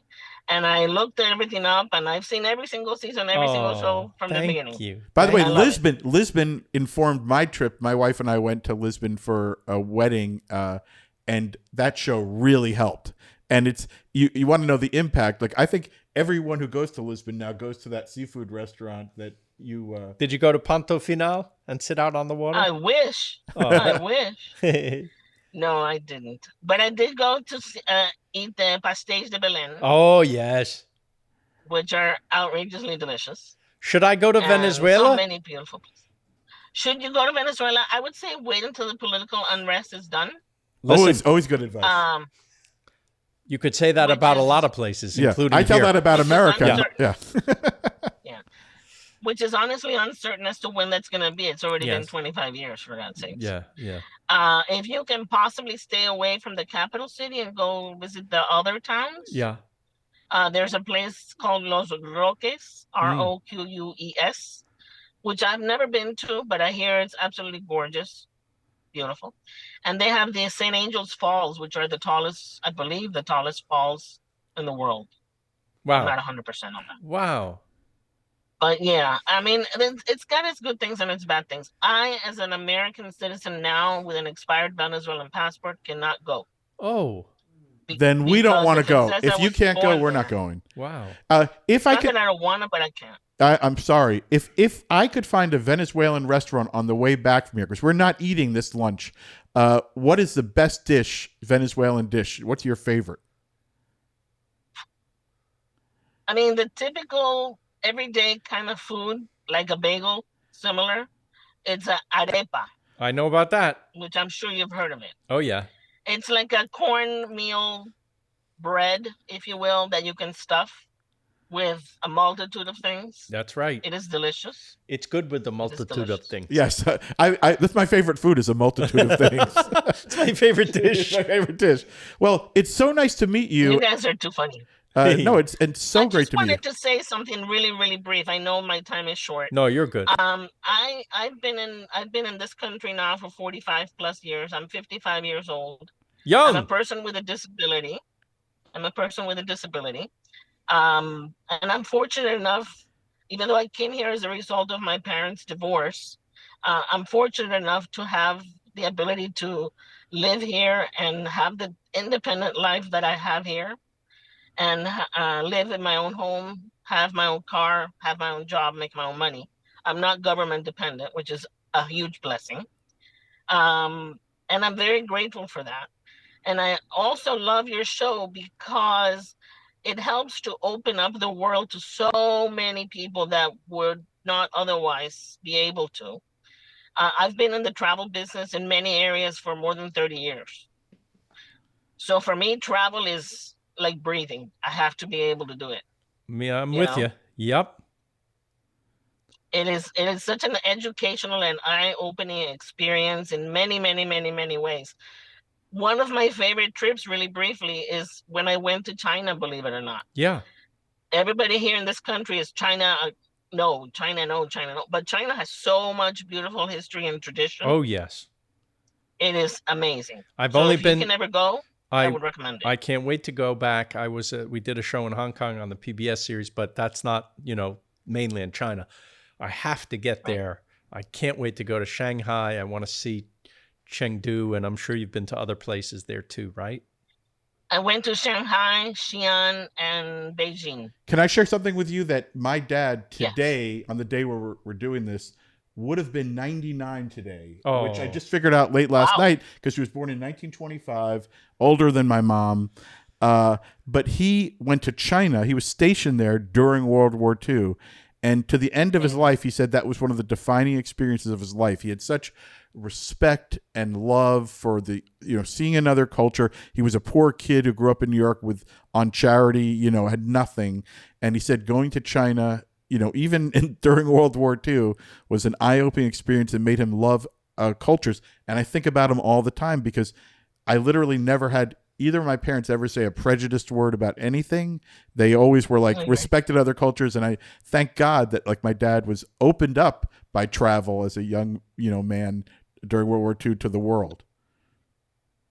And I looked everything up and I've seen every single season, every single show from the beginning. Thank you. By the way, I love Lisbon informed my trip. My wife and I went to Lisbon for a wedding, and that show really helped. And it's you want to know the impact. Like, I think everyone who goes to Lisbon now goes to that seafood restaurant that you. Did you go to Ponto Final and sit out on the water? I wish. Oh. I wish. No, I didn't. But I did go to eat the pastéis de Belén, Oh, yes. which are outrageously delicious. Should I go to And Venezuela? So many beautiful places. Should you go to Venezuela? I would say wait until the political unrest is done. Listen, Always good advice. you could say that which about a is- lot of places, Yeah, including I tell here. that about Which is America. under- Yeah. Yeah. which is honestly uncertain as to when that's going to be. It's already been Yes. 25 years, for God's sakes. Yeah, yeah. If you can possibly stay away from the capital city and go visit the other towns, Yeah. there's a place called Los Roques, Roques, which I've never been to, but I hear it's absolutely gorgeous, beautiful. And they have the St. Angel's Falls, which are the tallest, I believe, the tallest falls in the world. I'm not Wow. 100% on that. Wow. But yeah, I mean, it's got its good things and its bad things. I, as an American citizen now with an expired Venezuelan passport, cannot go. Oh, Then we don't Because want to if it go. says I If you was can't go, born we're not there- going. wow. If I Not could, that I don't want to, but I can't. I'm sorry. If I could find a Venezuelan restaurant on the way back from here, because we're not eating this lunch, what is the best dish, Venezuelan dish? What's your favorite? I mean, the typical everyday kind of food, like a bagel, similar. It's a arepa, I know about that. which I'm sure you've heard of it. Oh, yeah. It's like a cornmeal bread, if you will, that you can stuff with a multitude of things. That's right. It is delicious. It's good with the multitude of delicious. things. Yes, that's my favorite food is a multitude of things. It's my favorite dish. It's my favorite dish. Well, it's so nice to meet You you. guys are too funny. No, it's so I great just to meet you. wanted to say something really, really brief. I know my time is short. No, you're good. I've been in this country now for 45 plus years. I'm 55 years old. I'm a Young. person with a disability. And I'm fortunate enough, even though I came here as a result of my parents' divorce, I'm fortunate enough to have the ability to live here and have the independent life that I have here, and live in my own home, have my own car, have my own job, make my own money. I'm not government dependent, which is a huge blessing. And I'm very grateful for that. And I also love your show because it helps to open up the world to so many people that would not otherwise be able to. I've been in the travel business in many areas for more than 30 years. So for me, travel is like breathing. I have to be able to do it. I'm You with know? you. Yep. It is such an educational and eye-opening experience in many, many, many, many ways. One of my favorite trips, really briefly, is when I went to China, believe it or not. Yeah. Everybody here in this country is China. No. But China has so much beautiful history and tradition. Oh, yes. It is amazing. I've So only if been. you can ever go, I I would recommend it. I can't wait to go back. We did a show in Hong Kong on the PBS series, but that's not, mainland China. I have to get there. I can't wait to go to Shanghai. I want to see Chengdu, and I'm sure you've been to other places there too, right? I went to Shanghai, Xi'an, and Beijing. Can I share something with you that my dad Yes. today, on the day where we're doing this, would have been 99 today, which I Oh. just figured out late last Wow. night because he was born in 1925, older than my mom. But he went to China. He was stationed there during World War II. And to the end of his life, he said that was one of the defining experiences of his life. He had such respect and love for seeing another culture. He was a poor kid who grew up in New York on charity, had nothing. And he said going to China, even during World War II, was an eye-opening experience that made him love cultures. And I think about him all the time because I literally never had either of my parents ever say a prejudiced word about anything. They always were respected other cultures. And I thank God that my dad was opened up by travel as a young, man during World War II to the world.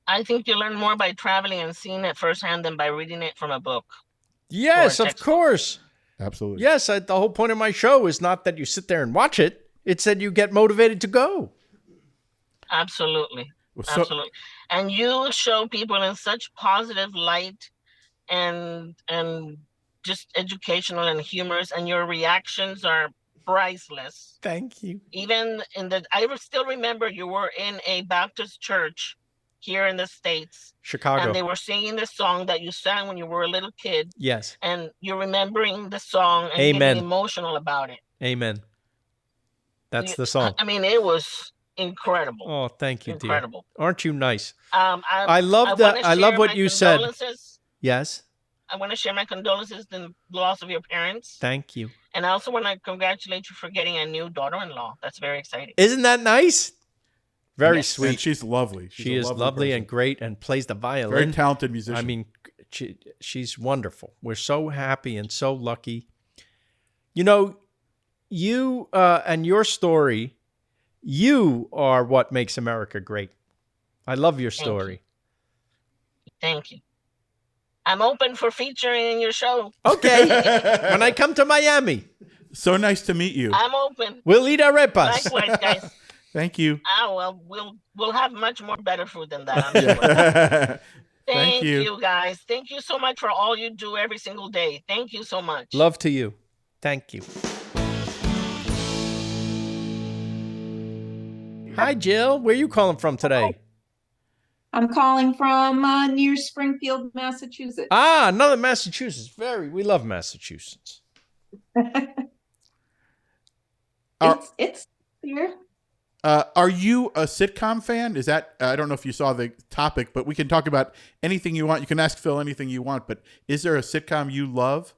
I think you learn more by traveling and seeing it firsthand than by reading it from a book. Yes, Or a of textbook. course. Absolutely. Yes, the whole point of my show is not that you sit there and watch it. It's that you get motivated to go. Absolutely. So- Absolutely. And you show people in such positive light and just educational and humorous, and your reactions are priceless. Thank you. Even I still remember you were in a Baptist church here in the States, Chicago. and they were singing the song that you sang when you were a little kid, Yes. and you're remembering the song and Amen. getting emotional about it. Amen. That's the song. I mean, it was incredible. Oh, thank you, dear. Incredible. Aren't you nice? I love wanna I love share what my you said. condolences. Yes. I want to share my condolences in the loss of your parents. Thank you. And I also want to congratulate you for getting a new daughter-in-law. That's very exciting. Isn't that nice? Very Yes. sweet. And she's lovely. She is lovely person. and great and plays the violin. Very talented musician. I mean, she's wonderful. We're so happy and so lucky. You know, you and your story, you are what makes America great. I love your story. Thank you. I'm open for featuring in your show. Okay. When I come to Miami. So nice to meet you. I'm open. We'll eat arepas. Likewise, guys. Thank you. Oh, well, we'll have much more better food than that. I'm sure. Thank you, guys. Thank you so much for all you do every single day. Thank you so much. Love to you. Thank you. Hi, Jill. Where are you calling from today? I'm calling from near Springfield, Massachusetts. Ah, another Massachusetts. We love Massachusetts. It's here. Are you a sitcom fan? Is that, I don't know if you saw the topic, but we can talk about anything you want. You can ask Phil anything you want, but is there a sitcom you love?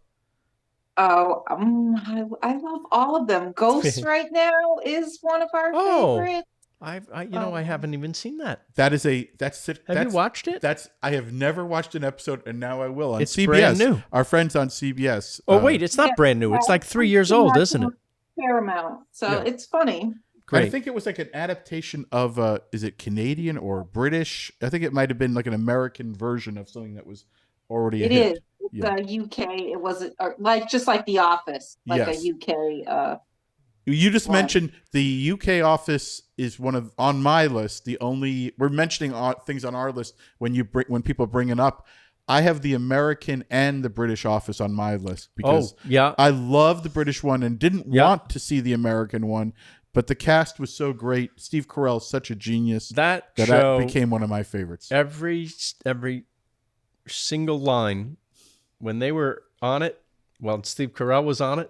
Oh, I love all of them. Ghost right now is one of our favorites. I haven't even seen that. Have you watched it? I have never watched an episode, and now I will on It's CBS. brand new. Our friends on CBS. Oh, wait, it's not brand new. It's like 3 years old, isn't it? Paramount. So it's funny. Great. I think it was like an adaptation of, is it Canadian or British? I think it might have been like an American version of something that was already a hit. It's UK. It wasn't just like The Office, like a UK. You just mentioned the UK Office is on my list. We're mentioning things on our list when people bring it up. I have the American and the British Office on my list because I love the British one and didn't want to see the American one, but the cast was so great. Steve Carell's such a genius that show became one of my favorites. Every single line when they were on it, Steve Carell was on it.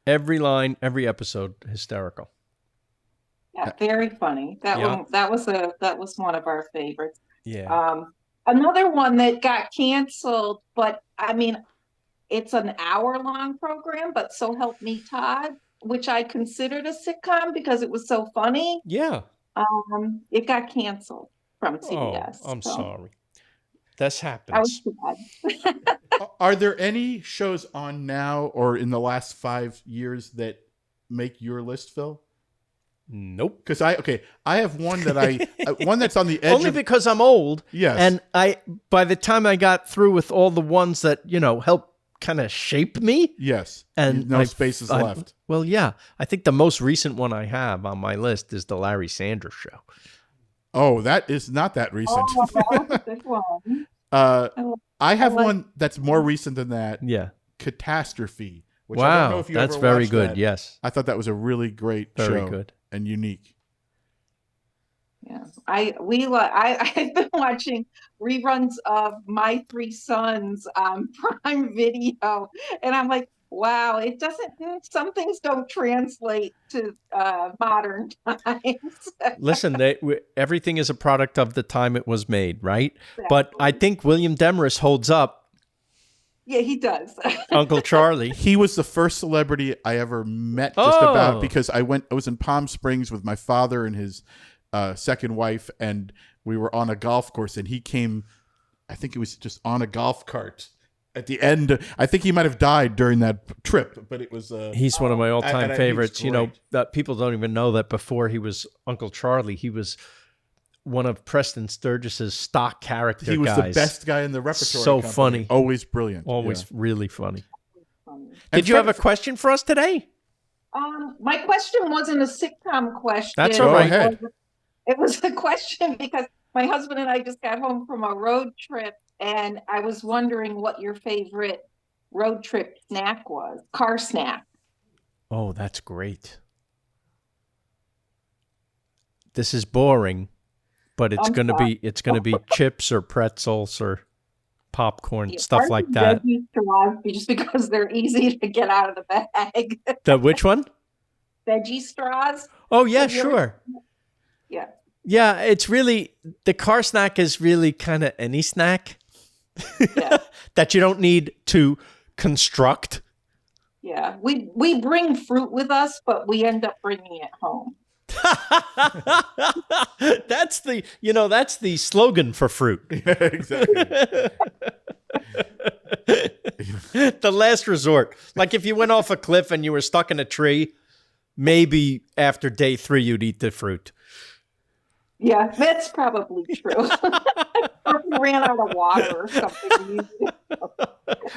Every line, every episode, hysterical. Yeah, very funny. That was one of our favorites. Yeah. Another one that got canceled, but I mean, it's an hour-long program, but So Help Me Todd, which I considered a sitcom because it was so funny. Yeah. It got canceled from CBS. I'm sorry. This happens. I was sad. Are there any shows on now or in the last 5 years that make your list, Phil? Nope. Because I have one that one that's on the edge. Only because I'm old. Yes. And by the time I got through with all the ones that help kind of shape me. Yes. And no spaces left. Well, yeah. I think the most recent one I have on my list is the Larry Sanders Show. Oh, that is not that recent. Oh, that was a good one. I have one that's more recent than that. Yeah. Catastrophe. Which I don't know if you that's ever very watched good. that. Yes. I thought that was a really great show. Very good. And unique. Yeah, I've been watching reruns of My Three Sons on Prime Video, and I'm like, wow, it doesn't. Some things don't translate to modern times. Listen, everything is a product of the time it was made, right? Exactly. But I think William Demarest holds up. Yeah, he does. Uncle Charlie. He was the first celebrity I ever met just about because I was in Palm Springs with my father and his second wife, and we were on a golf course, and he came, I think it was just on a golf cart at the end. I think he might have died during that trip, but it was... he's one of my all-time favorites. Great. That people don't even know that before he was Uncle Charlie, he was one of Preston Sturgis's stock character guys. He was the best guy in the repertoire. So company. funny. Always brilliant. Always really funny. Funny. Did you have a question for us today? My question wasn't a sitcom question. That's all right. Go ahead. It was a question because my husband and I just got home from a road trip, and I was wondering what your favorite road trip snack was. Car snack. Oh, that's great. This is boring, but it's going to be chips or pretzels or popcorn, stuff like that. Veggie straws, just because they're easy to get out of the bag. The which one? Veggie straws. Oh yeah, sure. Yeah. Yeah, it's really, the car snack is really kind of any snack. Yeah. that you don't need to construct. Yeah. We bring fruit with us, but we end up bringing it home. That's the slogan for fruit. Exactly. The last resort. Like if you went off a cliff and you were stuck in a tree, maybe after day 3 you'd eat the fruit. Yeah, that's probably true. Or we ran out of water or something.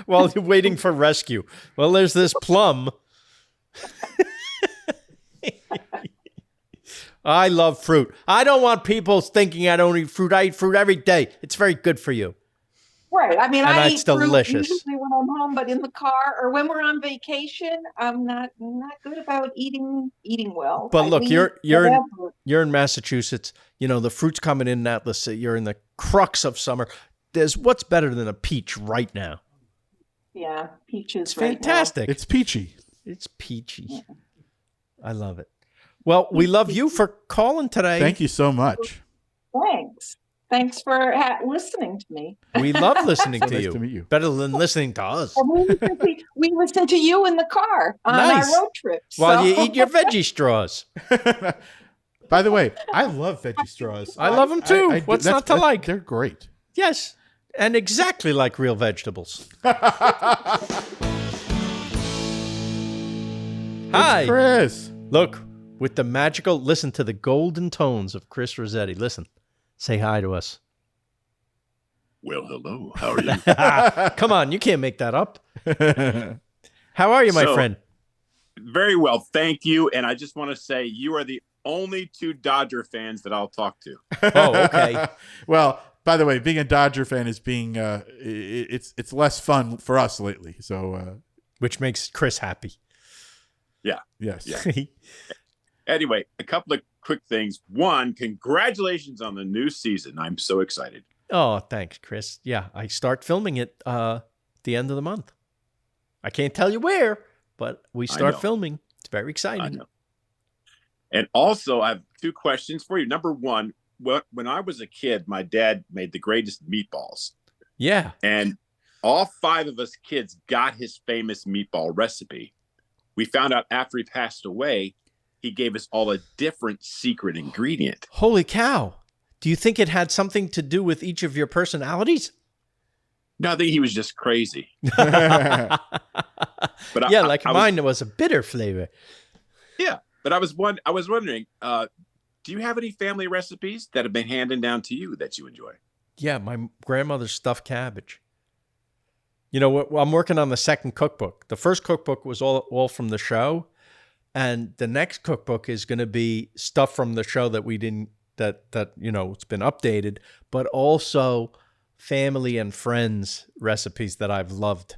While you're waiting for rescue. Well, there's this plum. I love fruit. I don't want people thinking I don't eat fruit. I eat fruit every day. It's very good for you. Right. I mean, And I that's eat fruit delicious. usually when I'm home, but in the car or when we're on vacation, I'm not good about eating well. But look, We you're eat whatever. you're in Massachusetts. You know, the fruit's coming in now. Let's say you're in the crux of summer. There's what's better than a peach right now? Yeah, peaches. It's right now. fantastic. It's peachy. It's peachy. I love it. Well, we love you for calling today. Thank you so much. Thanks for listening to me. We love listening So to nice you. to meet you. Better than listening to us. We listen to you in the car on Nice. our road trips. While you eat your veggie straws. By the way, I love veggie straws. I love them too. I do- What's not to like? They're great. Yes. And exactly like real vegetables. Hi. Chris. Look, with the magical, listen to the golden tones of Chris Rossetti. Listen, say hi to us. Well, hello. How are you? Come on, you can't make that up. How are you, my friend? Very well, thank you. And I just want to say you are the only 2 Dodger fans that I'll talk to. Oh, okay. Well, by the way, being a Dodger fan is being it's less fun for us lately. So which makes Chris happy. Yeah. Yes. Yeah. Anyway, a couple of quick things. One, congratulations on the new season. I'm so excited. Oh, thanks, Chris. Yeah, I start filming it the end of the month. I can't tell you where, but we start filming. It's very exciting. I know. And also, I have 2 questions for you. Number one, when I was a kid, my dad made the greatest meatballs. Yeah. And all 5 of us kids got his famous meatball recipe. We found out after he passed away, he gave us all a different secret ingredient. Holy cow. Do you think it had something to do with each of your personalities? No, I think he was just crazy. But But yeah, mine was a bitter flavor. Yeah, but I was wondering, do you have any family recipes that have been handed down to you that you enjoy? Yeah, my grandmother's stuffed cabbage. You know what? I'm working on the second cookbook. The first cookbook was all from the show, and the next cookbook is going to be stuff from the show that we didn't that it's been updated, but also family and friends recipes that I've loved,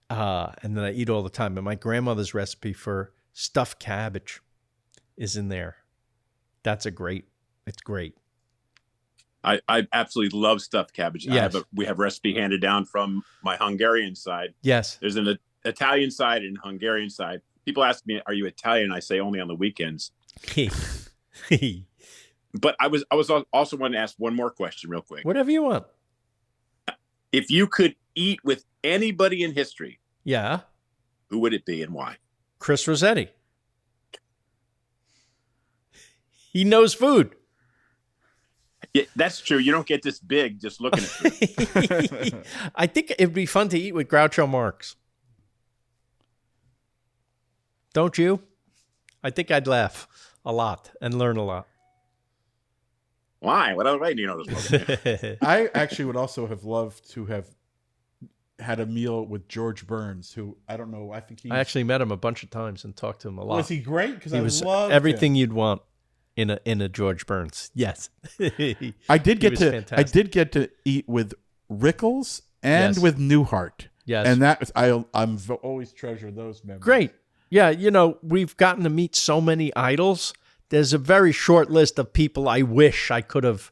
and that I eat all the time. And my grandmother's recipe for stuffed cabbage is in there. It's great. I absolutely love stuffed cabbage. Yes. We have recipe handed down from my Hungarian side. Yes. There's an Italian side and Hungarian side. People ask me, "Are you Italian?" I say only on the weekends. But I was also wanting to ask one more question real quick. Whatever you want. If you could eat with anybody in history, Yeah. who would it be and why? Chris Rossetti. He knows food. Yeah, that's true. You don't get this big just looking at food. I think it'd be fun to eat with Groucho Marx. Don't you? I think I'd laugh a lot and learn a lot. Why? What other way do you know this? I actually would also have loved to have had a meal with George Burns, who I don't know. I think I actually met him a bunch of times and talked to him a lot. Was he great? Because He I was loved everything him. you'd want in a George Burns. Yes. I did He was fantastic. get to eat with Rickles and Yes. with Newhart. Yes. And that was, I'm always treasure those memories. Great. Yeah, we've gotten to meet so many idols. There's a very short list of people I wish I could have.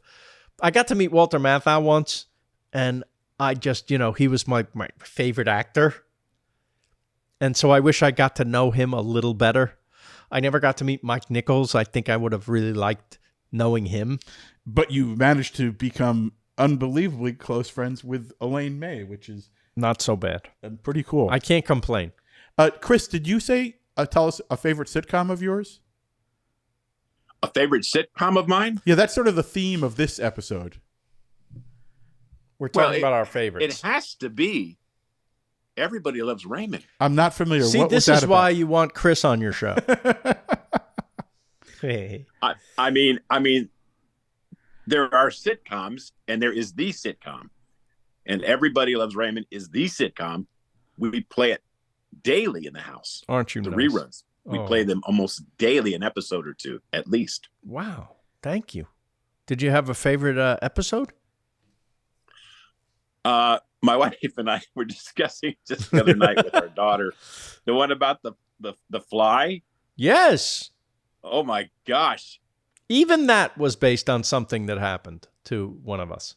I got to meet Walter Matthau once, and I just, he was my favorite actor. And so I wish I got to know him a little better. I never got to meet Mike Nichols. I think I would have really liked knowing him. But you managed to become unbelievably close friends with Elaine May, which is not so bad. Pretty cool. I can't complain. Chris, did you say tell us a favorite sitcom of yours? A favorite sitcom of mine? Yeah, that's sort of the theme of this episode. We're talking about our favorites. It has to be Everybody Loves Raymond. I'm not familiar. See, what this was is that why about? you want Chris on your show. Hey. I mean, there are sitcoms, and there is the sitcom, and Everybody Loves Raymond is the sitcom. We play it daily in the house. Aren't you the nice? reruns? We play them almost daily, an episode or two at least. Wow, thank you. Did you have a favorite episode? My wife and I were discussing just the other night with our daughter, the one about the fly. Yes. Oh my gosh. Even that was based on something that happened to one of us.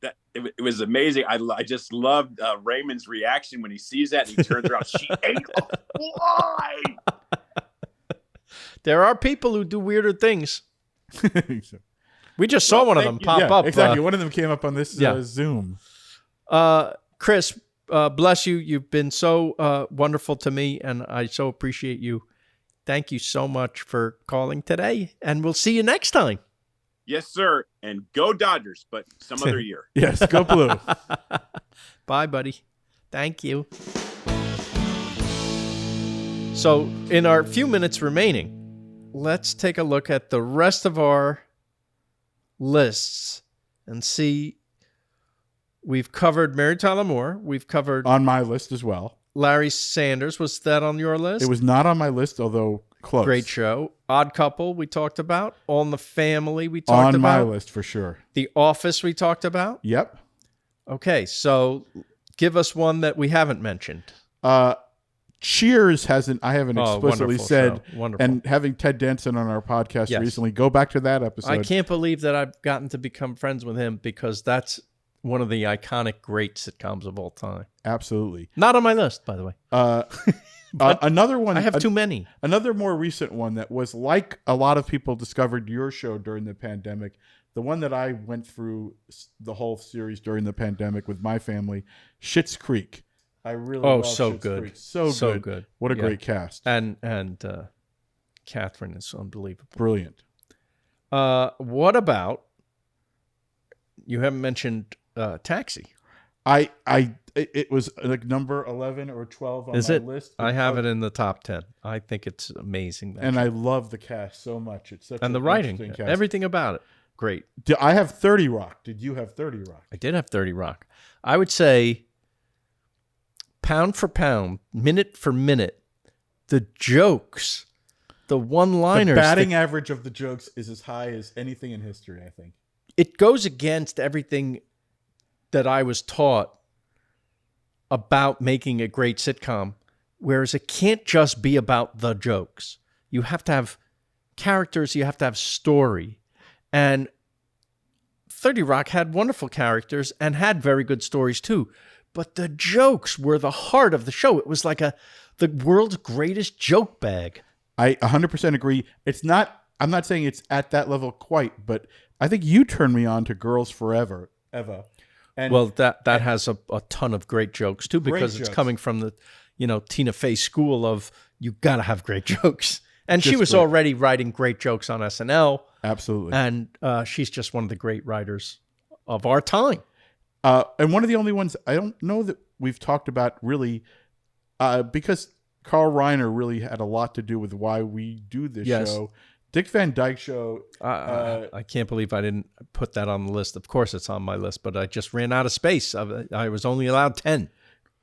That it was amazing. I just loved Raymond's reaction when he sees that and he turns around. She ate a fly. There are people who do weirder things. We just saw one of them pop up. Exactly. One of them came up on this Zoom. Chris, bless you. You've been so wonderful to me, and I so appreciate you. Thank you so much for calling today, and we'll see you next time. Yes, sir. And go Dodgers, but some other year. Yes, go Blue. Bye, buddy. Thank you. So, in our few minutes remaining, let's take a look at the rest of our lists and see. We've covered Mary Tyler Moore. We've covered on my list as well. Larry Sanders. Was that on your list? It was not on my list, although close. Great show. Odd Couple we talked about. All in the Family we talked about. On my list for sure. The Office we talked about. Yep. Okay, so give us one that we haven't mentioned. Cheers hasn't. I haven't explicitly said. Wonderful. And having Ted Danson on our podcast recently, go back to that episode. I can't believe that I've gotten to become friends with him because that's one of the iconic great sitcoms of all time. Absolutely. Not on my list, by the way. Another one. I have too many. Another more recent one that was like a lot of people discovered your show during the pandemic. The one that I went through the whole series during the pandemic with my family, Schitt's Creek. I really love so Schitt's good. Creek. So good. What a great cast. And Catherine is unbelievable. Brilliant. What about, you haven't mentioned Taxi. It was like number 11 or 12 on my list. I have it in the top 10. I think it's amazing. I love the cast so much. It's such and the writing, everything about it. Great. I have 30 Rock. Did you have 30 Rock? I did have 30 Rock. I would say pound for pound, minute for minute, the jokes, the one-liners. The batting average of the jokes is as high as anything in history, I think. It goes against everything that I was taught about making a great sitcom, whereas it can't just be about the jokes. You have to have characters, you have to have story. And 30 Rock had wonderful characters and had very good stories too. But the jokes were the heart of the show. It was like the world's greatest joke bag. I 100% agree. I'm not saying it's at that level quite, but I think you turned me on to Girls Forever, Eva. And, well, that has a ton of great jokes too, because it's coming from the, Tina Fey school of you got to have great jokes. And she was already writing great jokes on SNL. Absolutely. And she's just one of the great writers of our time. And one of the only ones I don't know that we've talked about really, because Carl Reiner really had a lot to do with why we do this show. Dick Van Dyke Show. I can't believe I didn't put that on the list. Of course it's on my list, but I just ran out of space. I was only allowed 10.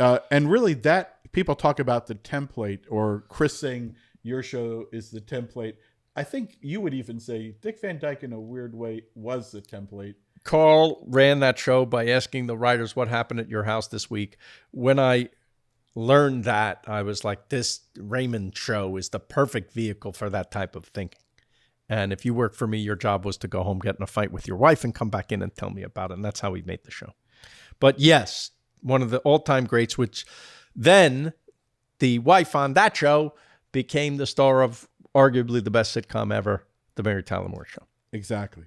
And really that people talk about the template, or Chris saying your show is the template. I think you would even say Dick Van Dyke in a weird way was the template. Carl ran that show by asking the writers what happened at your house this week. When I learned that, I was like, this Raymond show is the perfect vehicle for that type of thinking. And if you work for me, your job was to go home, get in a fight with your wife, and come back in and tell me about it. And that's how we made the show. But yes, one of the all-time greats, which then the wife on that show became the star of arguably the best sitcom ever, The Mary Tyler Moore Show. Exactly.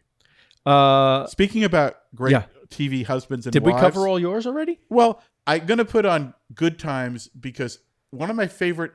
Speaking about great Yeah. TV husbands and Did wives, we cover all yours already? Well, I'm gonna put on Good Times because one of my favorite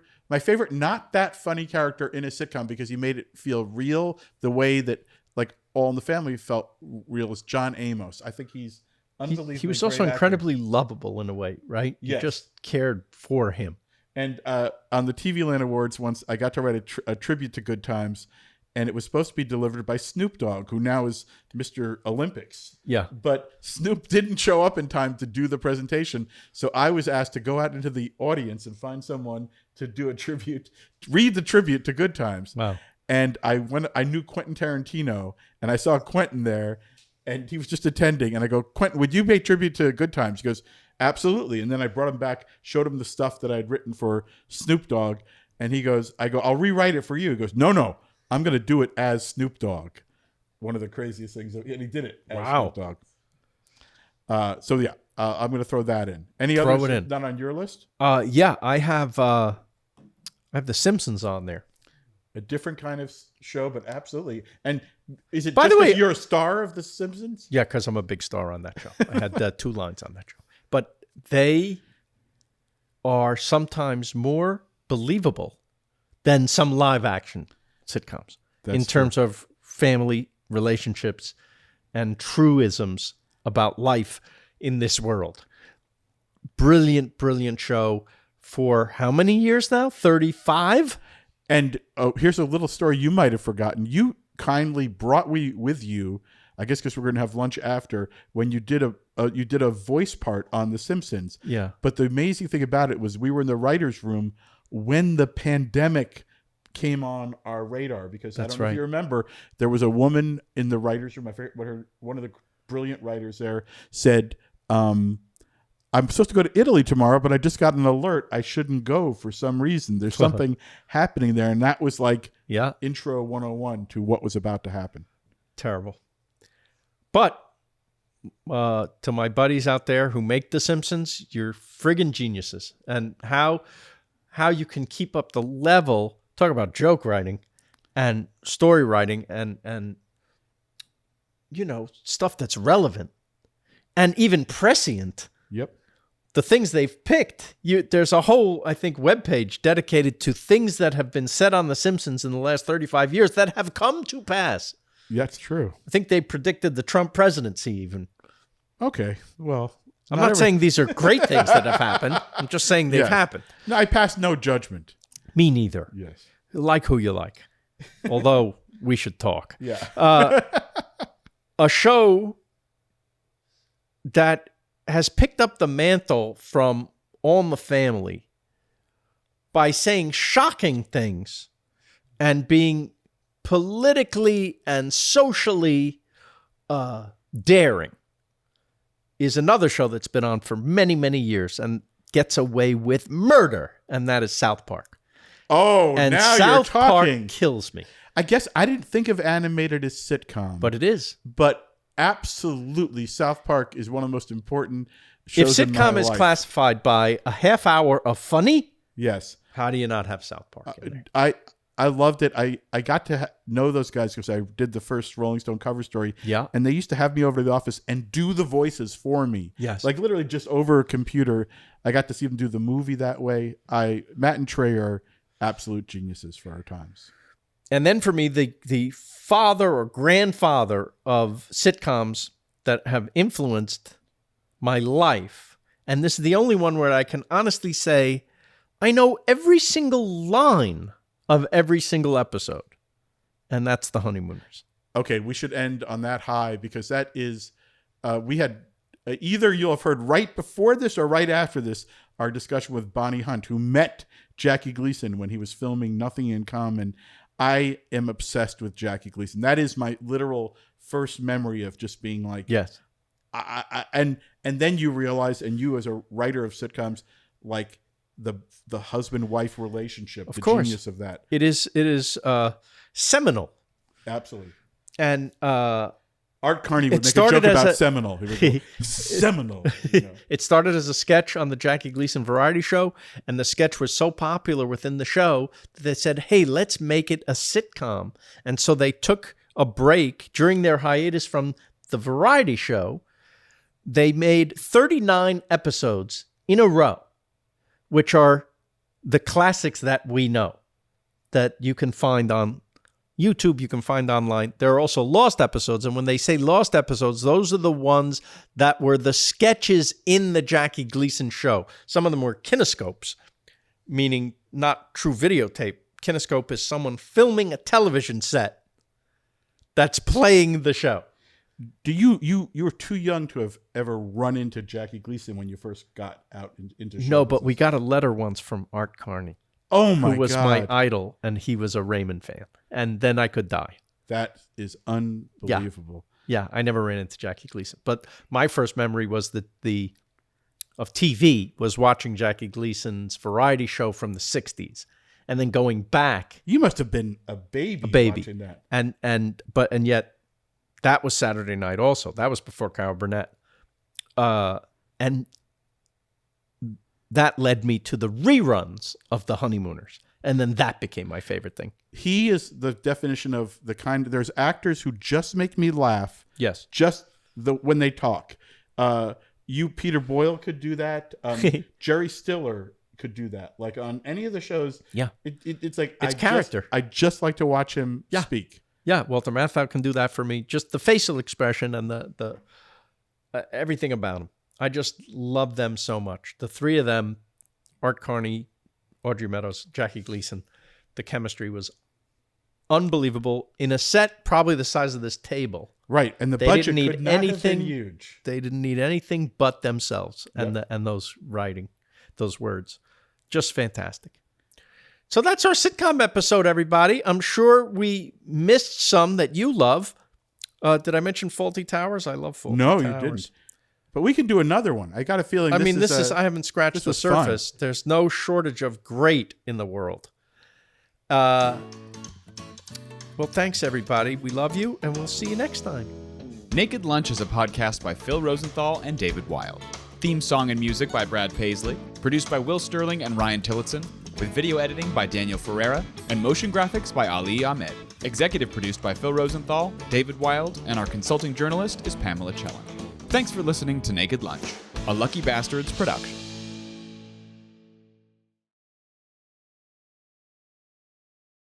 not that funny character in a sitcom because he made it feel real the way that like All in the Family felt real is John Amos. I think he's unbelievably He was great also actor. incredibly lovable in a way, right? You Yes. just cared for him. And on the TV Land Awards once, I got to write a tribute to Good Times, and it was supposed to be delivered by Snoop Dogg, who now is Mr. Olympics. Yeah. But Snoop didn't show up in time to do the presentation, so I was asked to go out into the audience and find someone to do a tribute, read the tribute to Good Times. Wow. And I knew Quentin Tarantino, and I saw Quentin there, and he was just attending. And I go, Quentin, would you pay tribute to Good Times? He goes, absolutely. And then I brought him back, showed him the stuff that I'd written for Snoop Dogg, and he goes, I go, I'll rewrite it for you. He goes, no, I'm going to do it as Snoop Dogg. One of the craziest things. And he did it as Snoop Dogg. So yeah, I'm going to throw that in. Any Throw others it in. not on your list? Yeah, I have The Simpsons on there. A different kind of show, but absolutely. And is it By just the way, because you're a star of The Simpsons? Yeah, because I'm a big star on that show. I had 2 lines on that show. But they are sometimes more believable than some live action sitcoms in terms of family relationships and truisms about life in this world. Brilliant, brilliant show for how many years now? 35? And here's a little story you might have forgotten. You kindly brought with you, I guess because we're going to have lunch after, when you did a voice part on The Simpsons. Yeah. But the amazing thing about it was we were in the writer's room when the pandemic came on our radar, because I don't know if you remember, there was a woman in the writer's room. I forget one of the brilliant writers there said, I'm supposed to go to Italy tomorrow, but I just got an alert I shouldn't go for some reason. There's something happening there. And that was like intro 101 to what was about to happen. Terrible. But to my buddies out there who make The Simpsons, you're friggin' geniuses. And how you can keep up the level, talk about joke writing and story writing and stuff that's relevant and even prescient. Yep. The things they've picked, there's a whole, I think, webpage dedicated to things that have been said on The Simpsons in the last 35 years that have come to pass. That's true. I think they predicted the Trump presidency even. Okay, well. I'm not saying these are great things that have happened. I'm just saying they've happened. No, I pass no judgment. Me neither. Yes. Like who you like. Although we should talk. Yeah. A show that has picked up the mantle from All in the Family by saying shocking things and being politically and socially daring is another show that's been on for many, many years and gets away with murder, and that is South Park. Oh, and now South you're talking. Park kills me. I guess I didn't think of animated as sitcom. But it is. But absolutely, South Park is one of the most important shows If in my sitcom is life. classified by a half hour of funny, yes. How do you not have South Park in there? I loved it. I got to know those guys because I did the first Rolling Stone cover story. Yeah. And they used to have me over to the office and do the voices for me. Yes. Like literally just over a computer. I got to see them do the movie that way. Matt and Trey are absolute geniuses for our times. And then for me, the father or grandfather of sitcoms that have influenced my life, and this is the only one where I can honestly say I know every single line of every single episode, and that's The Honeymooners. Okay, we should end on that high because that is, we had either you'll have heard right before this or right after this, our discussion with Bonnie Hunt, who met Jackie Gleason when he was filming Nothing in Common. I am obsessed with Jackie Gleason. That is my literal first memory of just being like, yes. And then you realize, and you as a writer of sitcoms, like the husband-wife relationship, Of the course. genius of that. It is seminal. Absolutely. And Art Carney would it make a started joke as about a- seminal. He would go, seminal. You know. It started as a sketch on the Jackie Gleason variety show, and the sketch was so popular within the show that they said, hey, let's make it a sitcom. And so they took a break during their hiatus from the variety show. They made 39 episodes in a row, which are the classics that we know, that you can find on YouTube, you can find online. There are also lost episodes. And when they say lost episodes, those are the ones that were the sketches in the Jackie Gleason show. Some of them were kinescopes, meaning not true videotape. Kinescope is someone filming a television set that's playing the show. Do you were too young to have ever run into Jackie Gleason when you first got out into show No, but business? we got a letter once from Art Carney. Oh my God. Who was my idol, and he was a Raymond fan. And then I could die. That is unbelievable. Yeah, I never ran into Jackie Gleason. But my first memory was of TV was watching Jackie Gleason's variety show from the 60s. And then going back. You must have been a baby watching that. And yet that was Saturday night also. That was before Kyle Burnett. And that led me to the reruns of The Honeymooners. And then that became my favorite thing. He is the definition of the kind. There's actors who just make me laugh. Yes. Just when they talk. Peter Boyle could do that. Jerry Stiller could do that. Like on any of the shows. Yeah. It's like it's character. I just like to watch him speak. Yeah, Walter Matthau can do that for me. Just the facial expression and the everything about him. I just love them so much. The three of them, Art Carney, Audrey Meadows, Jackie Gleason, the chemistry was unbelievable in a set probably the size of this table. Right, and the budget could not have been huge. They didn't need anything but themselves and those writing, those words. Just fantastic. So that's our sitcom episode, everybody. I'm sure we missed some that you love. Did I mention Fawlty Towers? I love Fawlty Towers. No, you didn't. But we can do another one. I got a feeling. I haven't scratched the surface. Fun. There's no shortage of great in the world. Well, thanks, everybody. We love you, and we'll see you next time. Naked Lunch is a podcast by Phil Rosenthal and David Wild. Theme song and music by Brad Paisley. Produced by Will Sterling and Ryan Tillotson. With video editing by Daniel Ferreira. And motion graphics by Ali Ahmed. Executive produced by Phil Rosenthal, David Wild, and our consulting journalist is Pamela Chellan. Thanks for listening to Naked Lunch, a Lucky Bastards production.